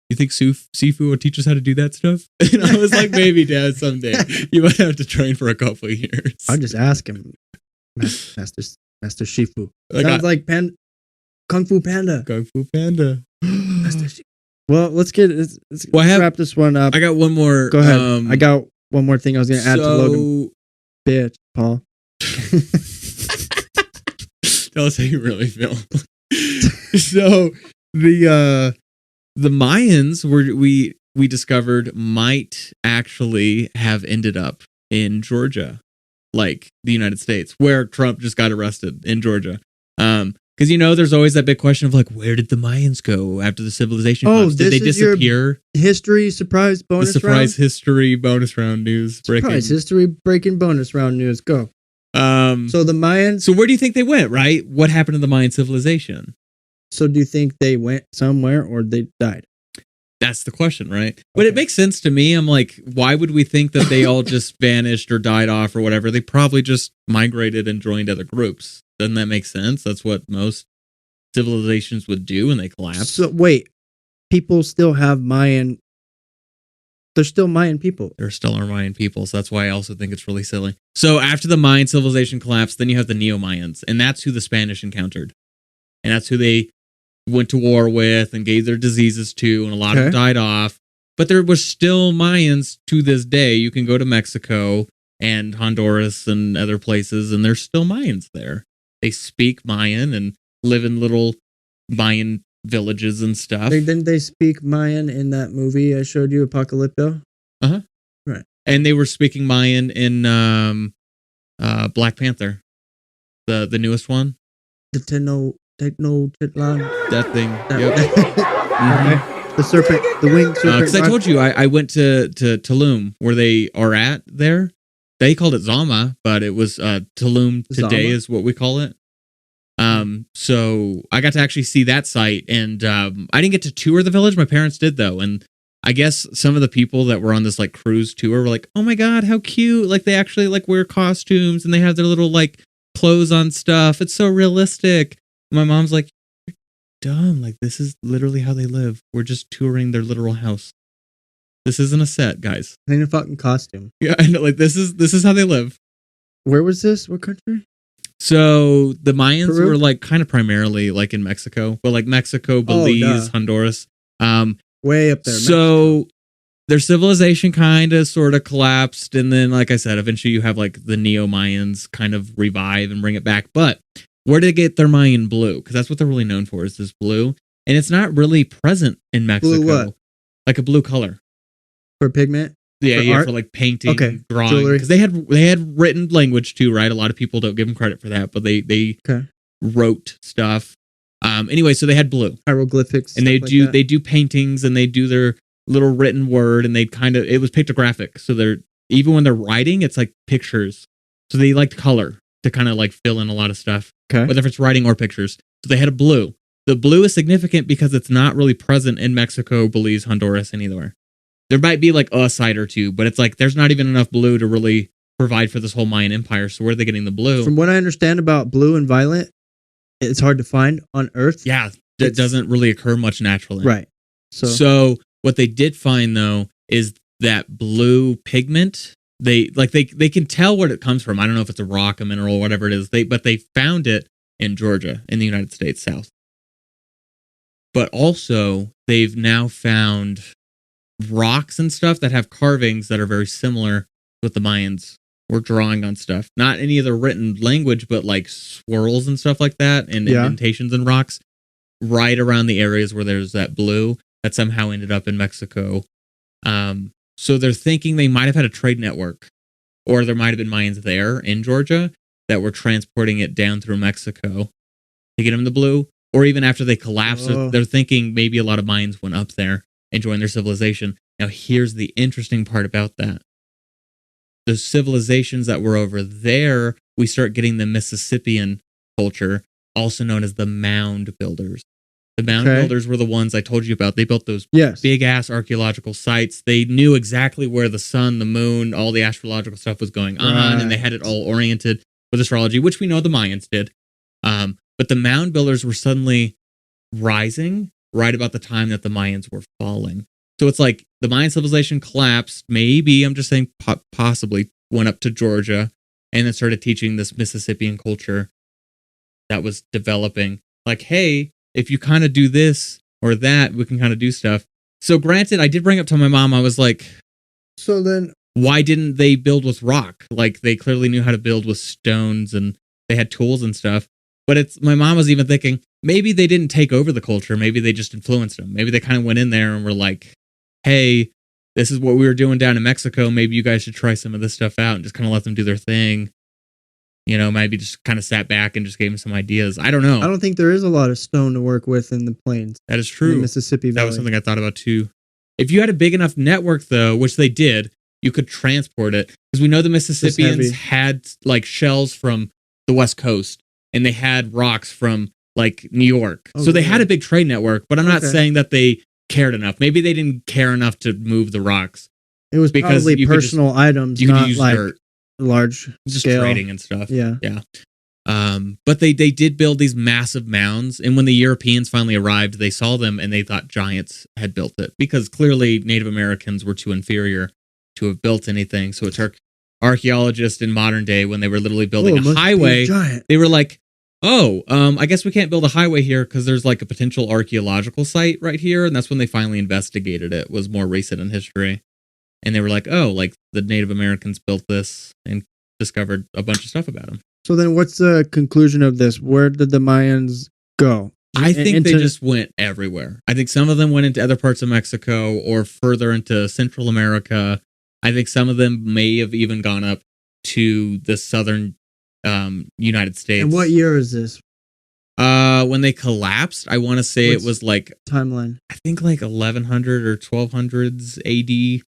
[SPEAKER 1] you think Sifu will teach us how to do that stuff? And I was like, maybe, Dad, someday. You might have to train for a couple of years.
[SPEAKER 2] I'll just ask him. Master Shifu.
[SPEAKER 1] Like
[SPEAKER 2] Sounds like Kung Fu Panda.
[SPEAKER 1] Kung Fu Panda.
[SPEAKER 2] Master Shifu. Well, let's
[SPEAKER 1] Well,
[SPEAKER 2] wrap this one up.
[SPEAKER 1] I got one more.
[SPEAKER 2] Go ahead. I got one more thing I was going to add to Logan. Bitch, Paul.
[SPEAKER 1] Tell us how you really feel. So the Mayans we discovered might actually have ended up in Georgia, like the United States, where Trump just got arrested in Georgia. Because there's always that big question of like, where did the Mayans go after the civilization collapse? Did they disappear?
[SPEAKER 2] History surprise bonus
[SPEAKER 1] the surprise round? History bonus round news.
[SPEAKER 2] Surprise history breaking bonus round news. Go. So the Mayans.
[SPEAKER 1] So where do you think they went? Right? What happened to the Mayan civilization?
[SPEAKER 2] So do you think they went somewhere or they died?
[SPEAKER 1] That's the question, right? But it makes sense to me. I'm like, why would we think that they all just vanished or died off or whatever? They probably just migrated and joined other groups. Doesn't that make sense? That's what most civilizations would do when they collapse.
[SPEAKER 2] So wait, people still have Mayan. They're still Mayan people.
[SPEAKER 1] There still are Mayan people. So that's why I also think it's really silly. So after the Mayan civilization collapsed, then you have the Neo-Mayans. And that's who the Spanish encountered. And that's who they went to war with and gave their diseases to, and a lot of them died off. But there was still Mayans to this day. You can go to Mexico and Honduras and other places, and there's still Mayans there. They speak Mayan and live in little Mayan villages and stuff.
[SPEAKER 2] Didn't they speak Mayan in that movie I showed you, Apocalypto?
[SPEAKER 1] Uh-huh.
[SPEAKER 2] Right.
[SPEAKER 1] And they were speaking Mayan in Black Panther, the newest one.
[SPEAKER 2] The Tenochtitlan.
[SPEAKER 1] That thing.
[SPEAKER 2] Okay. The serpent, the winged serpent.
[SPEAKER 1] Because I told you, I went to Tulum, where they are at there. They called it Zama, but it was Tulum today
[SPEAKER 2] Zama?
[SPEAKER 1] is what we call it. So I got to actually see that site, and I didn't get to tour the village. My parents did, though, and I guess some of the people that were on this like cruise tour were like, "Oh my god, how cute!" Like they actually like wear costumes and they have their little like clothes on stuff. It's so realistic. My mom's like, "You're dumb. Like this is literally how they live. We're just touring their literal house. This isn't a set, guys.
[SPEAKER 2] In a fucking costume."
[SPEAKER 1] Yeah, I know. Like this is how they live.
[SPEAKER 2] Where was this? What country?
[SPEAKER 1] So the Mayans
[SPEAKER 2] Peru?
[SPEAKER 1] were like kind of primarily like in Mexico, but like Mexico, Belize, Honduras.
[SPEAKER 2] Way up there.
[SPEAKER 1] So their civilization kind of sort of collapsed, and then, like I said, eventually you have like the Neo-Mayans kind of revive and bring it back. But where did they get their Mayan blue? Because that's what they're really known for, is this blue, and it's not really present in Mexico.
[SPEAKER 2] Blue what?
[SPEAKER 1] Like a blue color.
[SPEAKER 2] For pigment?
[SPEAKER 1] Yeah, for like painting, drawing. Because they had written language too, right? A lot of people don't give them credit for that, but they wrote stuff. Anyway, so they had blue
[SPEAKER 2] hieroglyphics,
[SPEAKER 1] and they do paintings, and they do their little written word, and it was pictographic. So they're even when they're writing, it's like pictures. So they liked color to kind of like fill in a lot of stuff, whether it's writing or pictures. So they had a blue. The blue is significant because it's not really present in Mexico, Belize, Honduras, anywhere. There might be like a site or two, but it's like there's not even enough blue to really provide for this whole Mayan empire. So where are they getting the blue?
[SPEAKER 2] From what I understand about blue and violet, it's hard to find on Earth.
[SPEAKER 1] Yeah, it doesn't really occur much naturally.
[SPEAKER 2] Right.
[SPEAKER 1] So what they did find though is that blue pigment. They can tell where it comes from. I don't know if it's a rock, a mineral, whatever it is. But they found it in Georgia, in the United States South. but also they've now found rocks and stuff that have carvings that are very similar to what the Mayans were drawing on stuff. Not any of the written language, but like swirls and stuff like that, and indentations in rocks right around the areas where there's that blue that somehow ended up in Mexico. So they're thinking they might have had a trade network, or there might have been Mayans there in Georgia that were transporting it down through Mexico to get them the blue. Or even after they collapsed, they're thinking maybe a lot of Mayans went up there and joined their civilization. Now, here's the interesting part about that. The civilizations that were over there, we start getting the Mississippian culture, also known as the mound builders. The mound builders were the ones I told you about. They built those big ass archaeological sites. They knew exactly where the sun, the moon, all the astrological stuff was going on, and they had it all oriented with astrology, which we know the Mayans did. But the mound builders were suddenly rising right about the time that the Mayans were falling. So it's like the Mayan civilization collapsed. Maybe, I'm just saying possibly, went up to Georgia and then started teaching this Mississippian culture that was developing. Like, hey, if you kind of do this or that, we can kind of do stuff. So granted, I did bring up to my mom, I was like,
[SPEAKER 2] so then
[SPEAKER 1] why didn't they build with rock? Like, they clearly knew how to build with stones and they had tools and stuff. But my mom was even thinking, maybe they didn't take over the culture. Maybe they just influenced them. Maybe they kind of went in there and were like, hey, this is what we were doing down in Mexico. Maybe you guys should try some of this stuff out and just kind of let them do their thing. You know, maybe just kind of sat back and just gave them some ideas. I don't know.
[SPEAKER 2] I don't think there is a lot of stone to work with in the plains.
[SPEAKER 1] That is true.
[SPEAKER 2] In the Mississippi Valley.
[SPEAKER 1] That was something I thought about too. If you had a big enough network, though, which they did, you could transport it. Because we know the Mississippians had like shells from the West Coast and they had rocks from like New York. So they had a big trade network, but I'm not saying that they cared enough. Maybe they didn't care enough to move the rocks.
[SPEAKER 2] It was because probably personal items, not like dirt. Large
[SPEAKER 1] just
[SPEAKER 2] scale
[SPEAKER 1] trading and stuff.
[SPEAKER 2] Yeah.
[SPEAKER 1] But they did build these massive mounds, and when the Europeans finally arrived, they saw them and they thought giants had built it because clearly Native Americans were too inferior to have built anything. So it's archaeologists in modern day, when they were literally building a highway, they were like, I guess we can't build a highway here because there's like a potential archaeological site right here. And that's when they finally investigated it. It was more recent in history. And they were like, like the Native Americans built this and discovered a bunch of stuff about them.
[SPEAKER 2] So then what's the conclusion of this? Where did the Mayans go?
[SPEAKER 1] I think they just went everywhere. I think some of them went into other parts of Mexico or further into Central America. I think some of them may have even gone up to the southern United States.
[SPEAKER 2] And what year is this?
[SPEAKER 1] When they collapsed, I want to say it was like
[SPEAKER 2] timeline.
[SPEAKER 1] I think like 1100 or 1200s AD.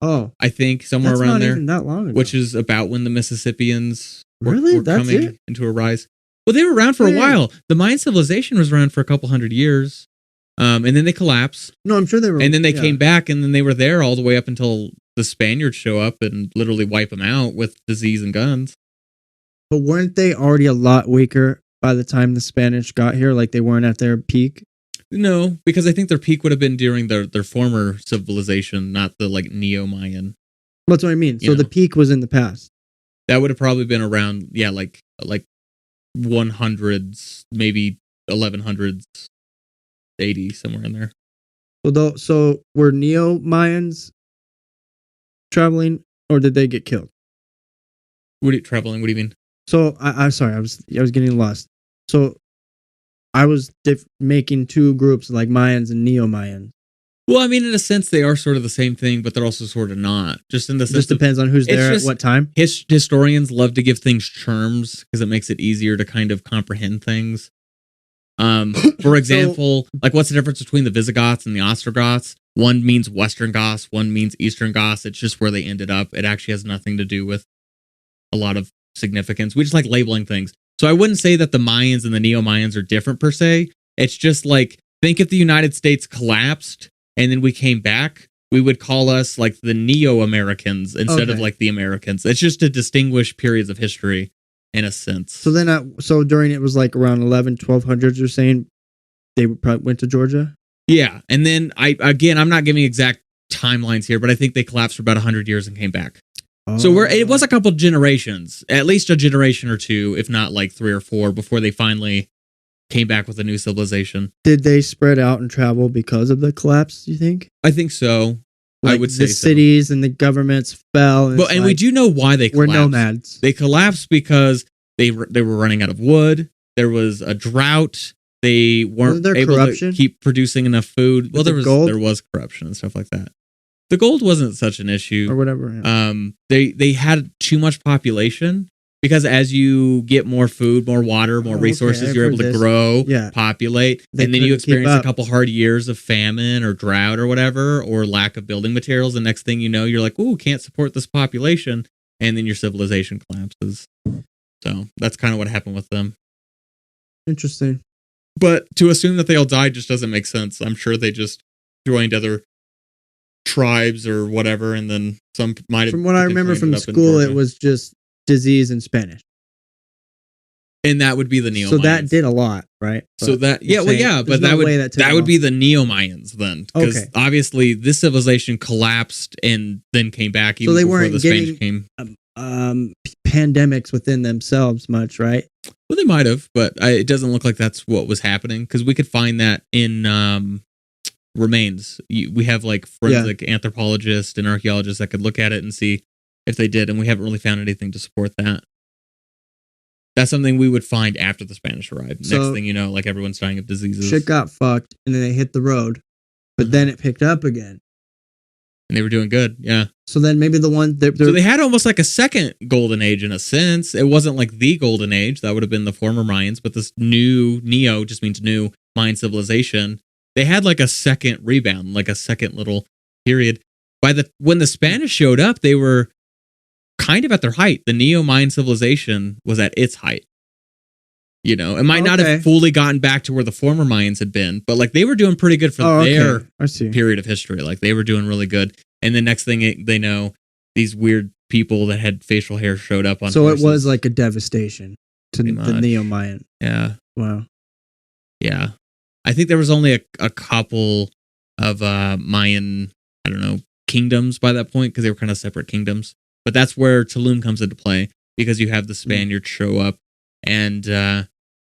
[SPEAKER 2] Oh,
[SPEAKER 1] I think somewhere around there.
[SPEAKER 2] Even that long ago.
[SPEAKER 1] Which is about when the Mississippians were
[SPEAKER 2] That's
[SPEAKER 1] coming
[SPEAKER 2] it?
[SPEAKER 1] into a rise. Well, they were around for a while. The Mayan civilization was around for a couple hundred years. And then they collapsed.
[SPEAKER 2] No, I'm sure they were.
[SPEAKER 1] And then they came back, and then they were there all the way up until the Spaniards show up and literally wipe them out with disease and guns.
[SPEAKER 2] But weren't they already a lot weaker by the time the Spanish got here? Like they weren't at their peak?
[SPEAKER 1] No, because I think their peak would have been during their former civilization, not the like Neo-Mayan.
[SPEAKER 2] That's what I mean. So the peak was in the past.
[SPEAKER 1] That would have probably been around, like 100s, maybe 1100s, 80, somewhere in there.
[SPEAKER 2] So were Neo-Mayans traveling, or did they get killed?
[SPEAKER 1] Traveling? What do you mean?
[SPEAKER 2] So I'm sorry, I was getting lost. So I was making two groups like Mayans and Neo-Mayans.
[SPEAKER 1] Well, I mean, in a sense, they are sort of the same thing, but they're also sort of not. Just in the sense,
[SPEAKER 2] just depends on who's there at what time.
[SPEAKER 1] Historians love to give things terms because it makes it easier to kind of comprehend things. For example, like what's the difference between the Visigoths and the Ostrogoths? One means Western Goths, one means Eastern Goths. It's just where they ended up. It actually has nothing to do with a lot of significance. We just like labeling things. So I wouldn't say that the Mayans and the Neo-Mayans are different per se. It's just like, think if the United States collapsed and then we came back, we would call us like the Neo-Americans instead of like the Americans. It's just to distinguish periods of history in a sense.
[SPEAKER 2] So then, so during it was like around 1200s, you're saying they probably went to Georgia?
[SPEAKER 1] Yeah. And then I'm not giving exact timelines here, but I think they collapsed for about 100 years and came back. So it was a couple generations, at least a generation or two, if not like 3 or 4, before they finally came back with a new civilization.
[SPEAKER 2] Did they spread out and travel because of the collapse, do you think?
[SPEAKER 1] I think so. I would say
[SPEAKER 2] the cities and the governments fell.
[SPEAKER 1] And we do know why they collapsed.
[SPEAKER 2] We're nomads.
[SPEAKER 1] They collapsed because they were running out of wood. There was a drought. They weren't able to keep producing enough food. Well, there was corruption and stuff like that. The gold wasn't such an issue
[SPEAKER 2] or whatever.
[SPEAKER 1] Yeah. They had too much population because as you get more food, more water, more resources, you're able to grow, populate, and then you experience a couple hard years of famine or drought or whatever, or lack of building materials. The next thing you know, you're like, "Ooh, can't support this population," and then your civilization collapses. So that's kind of what happened with them.
[SPEAKER 2] Interesting.
[SPEAKER 1] But to assume that they all died just doesn't make sense. I'm sure they just joined other tribes or whatever, and then some might have.
[SPEAKER 2] From what I remember from school, it was just disease in Spanish,
[SPEAKER 1] and that would be the Neo.
[SPEAKER 2] So that did a lot, right?
[SPEAKER 1] So that but that would be the Neo Mayans then, because obviously this civilization collapsed and then came back. Even
[SPEAKER 2] so they
[SPEAKER 1] before
[SPEAKER 2] weren't
[SPEAKER 1] the Spanish came.
[SPEAKER 2] Pandemics within themselves much, right?
[SPEAKER 1] Well, they might have, but it doesn't look like that's what was happening, because we could find that in remains. We have like forensic anthropologists and archaeologists that could look at it and see if they did, and we haven't really found anything to support that. That's something we would find after the Spanish arrived.
[SPEAKER 2] So,
[SPEAKER 1] next thing you know, like everyone's dying of diseases.
[SPEAKER 2] Shit got fucked, and then they hit the road, but then it picked up again.
[SPEAKER 1] And they were doing good, yeah.
[SPEAKER 2] So then maybe the one...
[SPEAKER 1] So they had almost like a second golden age in a sense. It wasn't like the golden age. That would have been the former Mayans. But this new, Neo just means new, Mayan civilization. They had like a second rebound, like a second little period. When the Spanish showed up, they were kind of at their height. The Neo-Mayan civilization was at its height. You know, it might not have fully gotten back to where the former Mayans had been, but like they were doing pretty good for their period of history. Like they were doing really good. And the next thing they know, these weird people that had facial hair showed up on.
[SPEAKER 2] So
[SPEAKER 1] horses.
[SPEAKER 2] It was like a devastation to the Neo-Mayan.
[SPEAKER 1] Yeah.
[SPEAKER 2] Wow.
[SPEAKER 1] Yeah. I think there was only a couple of Mayan, I don't know, kingdoms by that point, because they were kind of separate kingdoms. But that's where Tulum comes into play, because you have the Spaniards show up and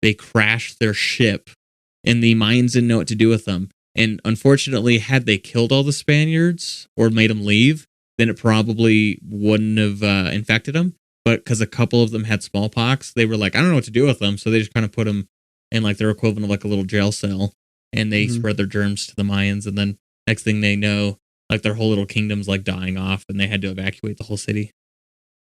[SPEAKER 1] they crash their ship, and the Mayans didn't know what to do with them. And unfortunately, had they killed all the Spaniards or made them leave, then it probably wouldn't have infected them. But because a couple of them had smallpox, they were like, I don't know what to do with them. So they just kind of put them in like their equivalent of like a little jail cell, and they spread their germs to the Mayans. And then next thing they know, like their whole little kingdom's like dying off, and they had to evacuate the whole city.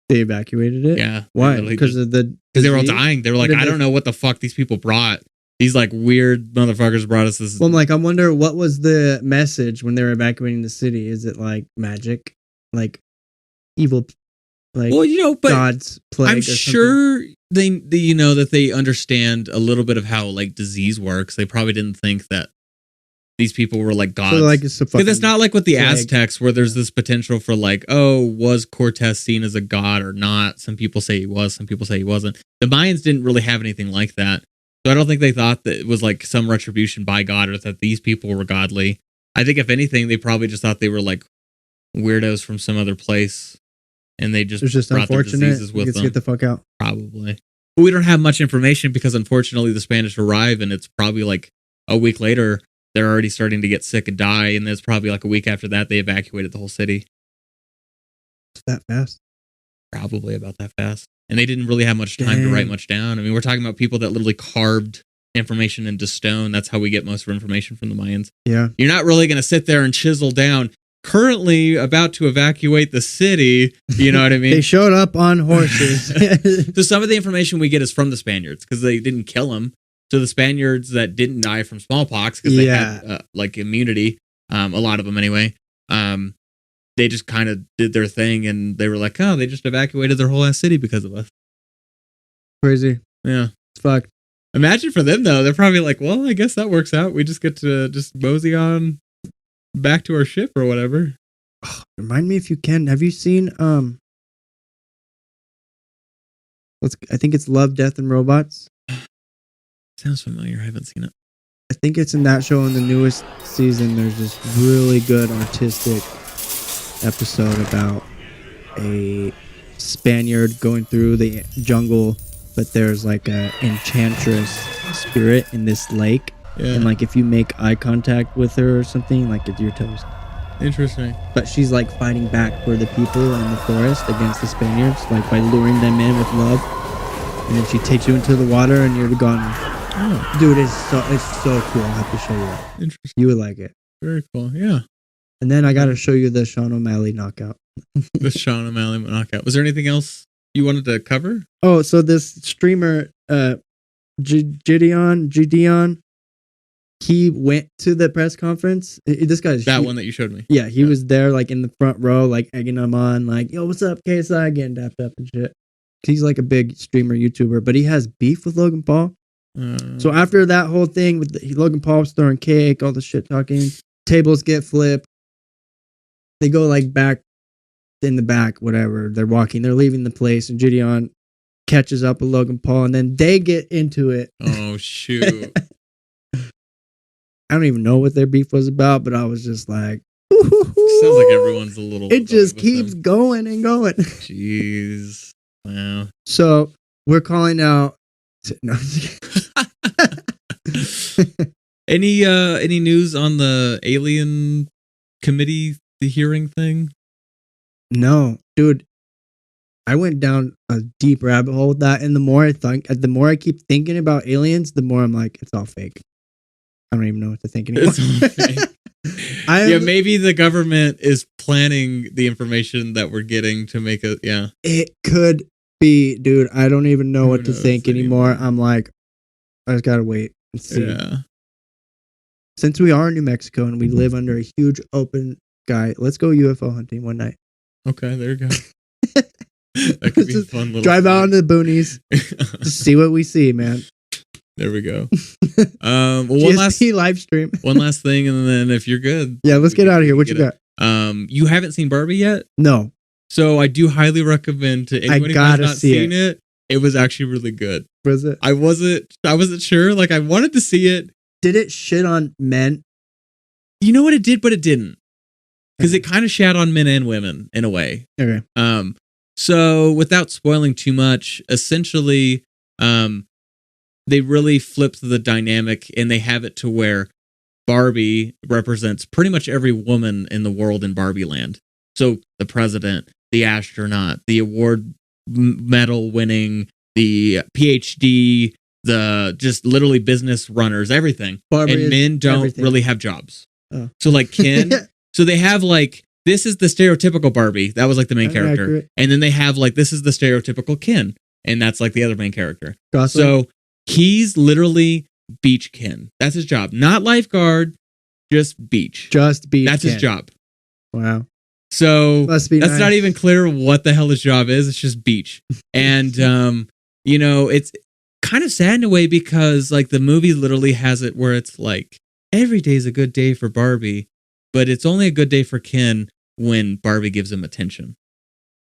[SPEAKER 2] They evacuated it?
[SPEAKER 1] Yeah.
[SPEAKER 2] Why? Because
[SPEAKER 1] they were all dying. They were like, I don't know what the fuck these people brought. These like weird motherfuckers brought us this.
[SPEAKER 2] Well, I'm like, I wonder what was the message when they were evacuating the city? Is it like magic, like evil, like
[SPEAKER 1] but
[SPEAKER 2] God's plague?
[SPEAKER 1] I'm sure they you know that they understand a little bit of how like disease works. They probably didn't think that these people were like gods.
[SPEAKER 2] So, like,
[SPEAKER 1] because it's not like with the Aztecs where there's this potential for like, oh, was Cortez seen as a god or not? Some people say he was, some people say he wasn't. The Mayans didn't really have anything like that. So I don't think they thought that it was like some retribution by God or that these people were godly. I think if anything, they probably just thought they were like weirdos from some other place, and they just brought their diseases with them.
[SPEAKER 2] Get the fuck out.
[SPEAKER 1] Probably. But we don't have much information because unfortunately the Spanish arrive, and it's probably like a week later they're already starting to get sick and die, and it's probably like a week after that they evacuated the whole city.
[SPEAKER 2] It's that fast?
[SPEAKER 1] Probably about that fast. And they didn't really have much time to write much down. I mean, we're talking about people that literally carved information into stone. That's how we get most of our information from the Mayans.
[SPEAKER 2] Yeah.
[SPEAKER 1] You're not really going to sit there and chisel down, currently about to evacuate the city. You know what I mean?
[SPEAKER 2] They showed up on horses.
[SPEAKER 1] So some of the information we get is from the Spaniards because they didn't kill them. So the Spaniards that didn't die from smallpox because they had like immunity, a lot of them anyway, they just kind of did their thing, and they were like, oh, they just evacuated their whole ass city because of us.
[SPEAKER 2] Crazy.
[SPEAKER 1] Yeah.
[SPEAKER 2] It's fucked.
[SPEAKER 1] Imagine for them, though. They're probably like, well, I guess that works out. We just get to just mosey on back to our ship or whatever.
[SPEAKER 2] Remind me if you can. Have you seen, I think it's Love, Death, and Robots?
[SPEAKER 1] Sounds familiar. I haven't seen it.
[SPEAKER 2] I think it's in that show in the newest season. There's this really good artistic episode about a Spaniard going through the jungle but there's like a enchantress spirit in this lake.
[SPEAKER 1] Yeah.
[SPEAKER 2] And like if you make eye contact with her or something, like you're toast.
[SPEAKER 1] Interesting.
[SPEAKER 2] But she's like fighting back for the people in the forest against the Spaniards, like by luring them in with love. And then she takes you into the water and you're gone.
[SPEAKER 1] Oh.
[SPEAKER 2] Dude, it's so cool. I'll have to show you that.
[SPEAKER 1] Interesting.
[SPEAKER 2] You would like it.
[SPEAKER 1] Very cool. Yeah.
[SPEAKER 2] And then I got to show you the Sean O'Malley knockout.
[SPEAKER 1] The Sean O'Malley knockout. Was there anything else you wanted to cover?
[SPEAKER 2] Oh, so this streamer, Gideon, he went to the press conference. This guy's
[SPEAKER 1] that one that you showed me.
[SPEAKER 2] Yeah, he was there like in the front row, like egging him on, like, yo, what's up, KSI, getting dapped up and shit. He's like a big streamer, YouTuber, but he has beef with Logan Paul. So after that whole thing with Logan Paul was throwing cake, all the shit talking, tables get flipped. They go like back in the back, whatever. They're walking, they're leaving the place, and Gideon catches up with Logan Paul, and then they get into it.
[SPEAKER 1] Oh, shoot.
[SPEAKER 2] I don't even know what their beef was about, but I was just like,
[SPEAKER 1] sounds like everyone's a little.
[SPEAKER 2] It just keeps going and going.
[SPEAKER 1] Jeez. Wow.
[SPEAKER 2] So we're calling out. No.
[SPEAKER 1] Any news on the alien committee, the hearing thing?
[SPEAKER 2] No, dude. I went down a deep rabbit hole with that, and the more I keep thinking about aliens, the more I'm like, it's all fake. I don't even know what to think anymore.
[SPEAKER 1] Yeah, maybe the government is planning the information that we're getting to make it. Yeah,
[SPEAKER 2] it could be, dude. I don't even know what to think anymore. I'm like, I just gotta wait and see.
[SPEAKER 1] Yeah.
[SPEAKER 2] Since we are in New Mexico and we live under a huge open sky, let's go UFO hunting one night.
[SPEAKER 1] Okay, there you go. That could be a fun little
[SPEAKER 2] drive out into the boonies, just see what we see, man.
[SPEAKER 1] There we go.
[SPEAKER 2] Well,
[SPEAKER 1] one last
[SPEAKER 2] live stream.
[SPEAKER 1] One last thing, and then if you're good,
[SPEAKER 2] yeah, let's get out of here. What you got?
[SPEAKER 1] You haven't seen Barbie yet?
[SPEAKER 2] No.
[SPEAKER 1] So I do highly recommend to anyone who has not seen it. It was actually really good.
[SPEAKER 2] Was it?
[SPEAKER 1] I wasn't sure. Like I wanted to see it.
[SPEAKER 2] Did it shit on men?
[SPEAKER 1] You know what it did, but it didn't. Because it kind of shat on men and women in a way.
[SPEAKER 2] Okay.
[SPEAKER 1] So without spoiling too much, essentially, they really flipped the dynamic and they have it to where Barbie represents pretty much every woman in the world in Barbie land. So the president, the astronaut, the award medal winning, the PhD, the just literally business runners, everything.
[SPEAKER 2] Barbie
[SPEAKER 1] and men don't really have jobs.
[SPEAKER 2] Oh.
[SPEAKER 1] So like Ken, so they have like, this is the stereotypical Barbie. That was like the main character.
[SPEAKER 2] Accurate.
[SPEAKER 1] And then they have like, this is the stereotypical Ken. And that's like the other main character.
[SPEAKER 2] Gosling?
[SPEAKER 1] So he's literally beach Ken. That's his job. Not lifeguard, just beach.
[SPEAKER 2] Just beach.
[SPEAKER 1] That's his job.
[SPEAKER 2] Wow.
[SPEAKER 1] So
[SPEAKER 2] Must be
[SPEAKER 1] that's
[SPEAKER 2] nice.
[SPEAKER 1] not even clear what the hell his job is. It's just beach. And, you know, it's kind of sad in a way because like the movie literally has it where it's like every day's a good day for Barbie, but it's only a good day for Ken when Barbie gives him attention.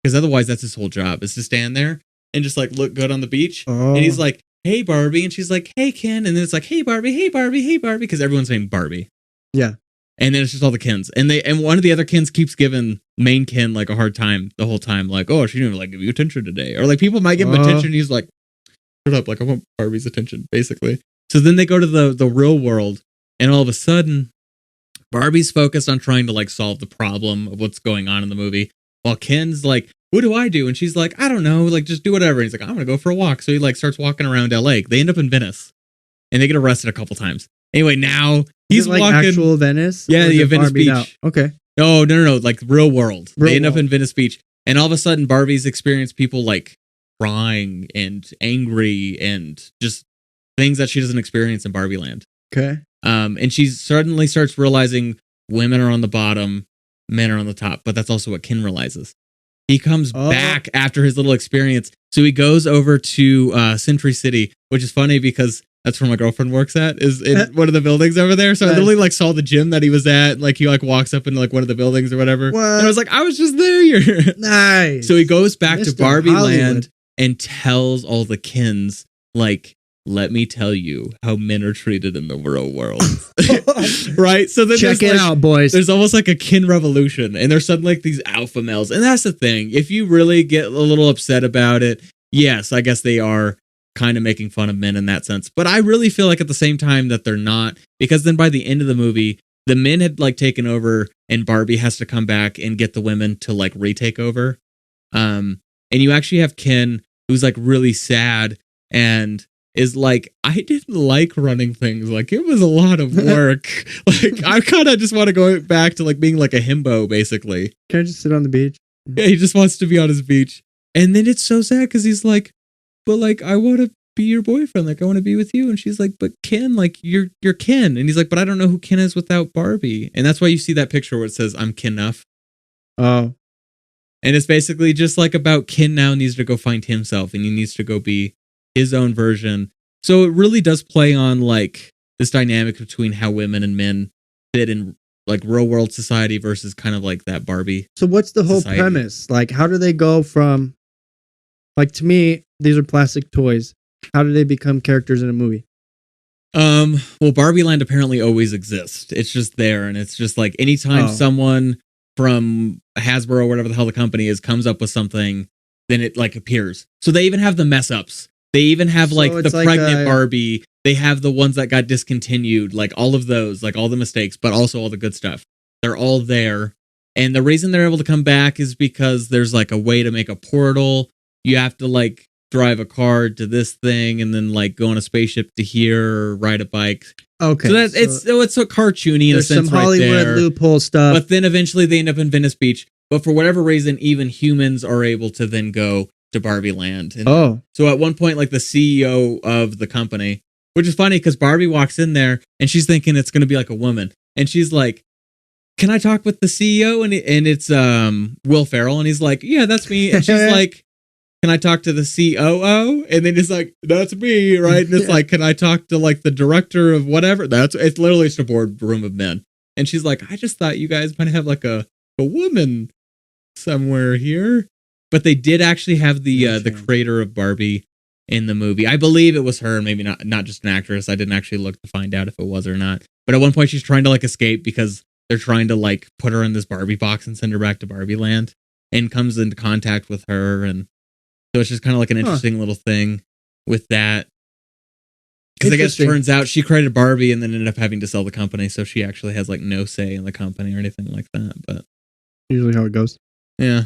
[SPEAKER 1] Because otherwise that's his whole job is to stand there and just like look good on the beach.
[SPEAKER 2] Oh.
[SPEAKER 1] And he's like, hey Barbie. And she's like, hey Ken. And then it's like, hey Barbie, hey Barbie, hey Barbie. Because everyone's named Barbie.
[SPEAKER 2] Yeah.
[SPEAKER 1] And then it's just all the Kens. And one of the other Kens keeps giving main Ken like a hard time the whole time. Like, oh, she didn't even like give you attention today. Or like people might give him attention. And he's like, shut up. Like I want Barbie's attention, basically. So then they go to the real world. And all of a sudden, Barbie's focused on trying to like solve the problem of what's going on in the movie. While Ken's like, what do I do? And she's like, I don't know. Like, just do whatever. And he's like, I'm going to go for a walk. So he like starts walking around LA. They end up in Venice. And they get arrested a couple times. Anyway, now he's
[SPEAKER 2] like
[SPEAKER 1] walking.
[SPEAKER 2] Actual Venice?
[SPEAKER 1] Yeah, the Venice Beach.
[SPEAKER 2] Out? Okay.
[SPEAKER 1] No. Like real world.
[SPEAKER 2] Real
[SPEAKER 1] they end up
[SPEAKER 2] world.
[SPEAKER 1] in Venice Beach. And all of a sudden, Barbie's experienced people like crying and angry and just things that she doesn't experience in Barbie land.
[SPEAKER 2] Okay.
[SPEAKER 1] And she suddenly starts realizing women are on the bottom, men are on the top. But that's also what Ken realizes. He comes back after his little experience. So he goes over to Century City, which is funny because that's where my girlfriend works at, is in one of the buildings over there. So I literally like saw the gym that he was at. Like he like walks up into like one of the buildings or whatever.
[SPEAKER 2] What?
[SPEAKER 1] And I was like, I was just there.
[SPEAKER 2] Nice.
[SPEAKER 1] So he goes back to
[SPEAKER 2] Mr.
[SPEAKER 1] Barbie
[SPEAKER 2] Hollywood.
[SPEAKER 1] land and tells all the Kens, like, let me tell you how men are treated in the real world. Right? So then
[SPEAKER 2] Check it out, boys.
[SPEAKER 1] There's almost like a Ken revolution, and there's suddenly like these alpha males. And that's the thing. If you really get a little upset about it, yes, I guess they are kind of making fun of men in that sense. But I really feel like at the same time that they're not, because then by the end of the movie, the men had like taken over and Barbie has to come back and get the women to like retake over. And you actually have Ken who's like really sad and is like, I didn't like running things. Like it was a lot of work. Like I kind of just want to go back to like being like a himbo basically.
[SPEAKER 2] Can I just sit on the beach?
[SPEAKER 1] Yeah, he just wants to be on his beach. And then it's so sad because he's like, but like, I want to be your boyfriend. Like, I want to be with you. And she's like, but Ken, like, you're Ken. And he's like, but I don't know who Ken is without Barbie. And that's why you see that picture where it says, I'm Ken enough.
[SPEAKER 2] Oh.
[SPEAKER 1] And it's basically just like about Ken now needs to go find himself and he needs to go be his own version. So it really does play on like this dynamic between how women and men fit in like real world society versus kind of like that Barbie.
[SPEAKER 2] So what's the whole
[SPEAKER 1] society.
[SPEAKER 2] premise? Like, how do they go from, like, to me, these are plastic toys. How do they become characters in a movie?
[SPEAKER 1] Well, Barbie Land apparently always exists. It's just there. And it's just like anytime someone from Hasbro or whatever the hell the company is comes up with something, then it like appears. So they even have the mess ups. They even have like the pregnant Barbie. They have the ones that got discontinued, like all of those, like all the mistakes, but also all the good stuff. They're all there. And the reason they're able to come back is because there's like a way to make a portal. You have to like drive a car to this thing and then like go on a spaceship to here or ride a bike.
[SPEAKER 2] Okay.
[SPEAKER 1] So that's it's so cartoony in a sense,
[SPEAKER 2] some Hollywood
[SPEAKER 1] right there.
[SPEAKER 2] loophole stuff.
[SPEAKER 1] But then eventually they end up in Venice Beach. But for whatever reason, even humans are able to then go to Barbie Land. And so at one point, like the CEO of the company, which is funny because Barbie walks in there and she's thinking it's going to be like a woman. And she's like, can I talk with the CEO? And it's Will Ferrell. And he's like, yeah, that's me. And she's like, can I talk to the COO? And then it's like, that's me, right? And it's like, can I talk to like the director of whatever? It's literally just a boardroom of men. And she's like, I just thought you guys might have like a woman somewhere here. But they did actually have the creator of Barbie in the movie. I believe it was her, maybe not just an actress. I didn't actually look to find out if it was or not. But at one point she's trying to like escape because they're trying to like put her in this Barbie box and send her back to Barbie Land, and comes into contact with her. And so it's just kind of like an interesting little thing with that. Because I guess it turns out she created Barbie and then ended up having to sell the company. So she actually has like no say in the company or anything like that. But
[SPEAKER 2] usually how it goes.
[SPEAKER 1] Yeah.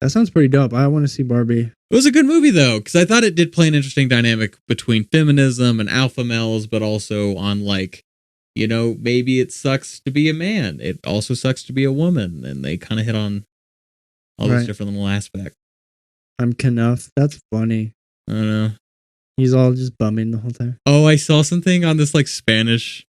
[SPEAKER 2] That sounds pretty dope. I want to see Barbie.
[SPEAKER 1] It was a good movie though, because I thought it did play an interesting dynamic between feminism and alpha males, but also on like, you know, maybe it sucks to be a man. It also sucks to be a woman. And they kind of hit on all those different little aspects.
[SPEAKER 2] I'm Knuff. That's funny.
[SPEAKER 1] I don't know.
[SPEAKER 2] He's all just bumming the whole time.
[SPEAKER 1] Oh, I saw something on this like Spanish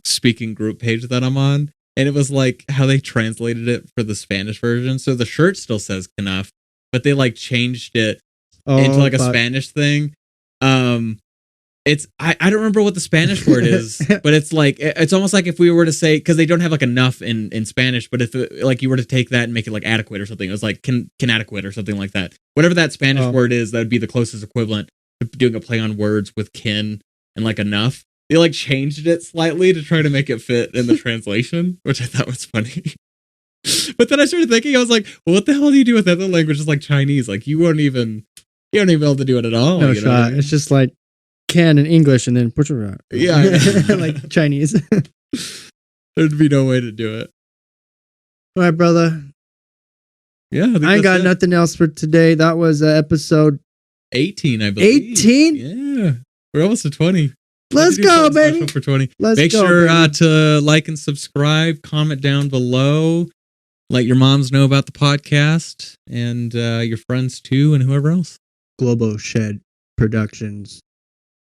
[SPEAKER 1] speaking group page that I'm on. And it was like how they translated it for the Spanish version. So the shirt still says Knuff, but they like changed it into like a Spanish thing. It's I don't remember what the Spanish word is, but it's like it's almost like if we were to say, because they don't have like enough in Spanish, but if it, like you were to take that and make it like adequate or something, it was like can adequate or something like that. Whatever that Spanish word is, that would be the closest equivalent to doing a play on words with kin and like enough. They like changed it slightly to try to make it fit in the translation, which I thought was funny. But then I started thinking, I was like, well, what the hell do you do with other languages like Chinese? Like you don't even be able to do it at all.
[SPEAKER 2] No
[SPEAKER 1] you know
[SPEAKER 2] shot.
[SPEAKER 1] what I mean?
[SPEAKER 2] It's just like can in English and then Portuguese.
[SPEAKER 1] Yeah.
[SPEAKER 2] Like Chinese.
[SPEAKER 1] There'd be no way to do it.
[SPEAKER 2] All right, brother.
[SPEAKER 1] Yeah.
[SPEAKER 2] I ain't got nothing else for today. That was episode
[SPEAKER 1] 18, I believe.
[SPEAKER 2] 18?
[SPEAKER 1] Yeah. We're almost at 20.
[SPEAKER 2] Let's go, baby.
[SPEAKER 1] For 20.
[SPEAKER 2] Let's
[SPEAKER 1] Make
[SPEAKER 2] go,
[SPEAKER 1] sure
[SPEAKER 2] baby.
[SPEAKER 1] to like and subscribe, comment down below, let your moms know about the podcast, and your friends too, and whoever else.
[SPEAKER 2] Global Shed Productions.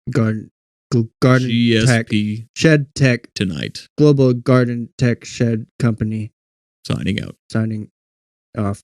[SPEAKER 2] Garden Tech.
[SPEAKER 1] GSP
[SPEAKER 2] Shed Tech.
[SPEAKER 1] Tonight.
[SPEAKER 2] Global Garden Tech Shed Company.
[SPEAKER 1] Signing out.
[SPEAKER 2] Signing off.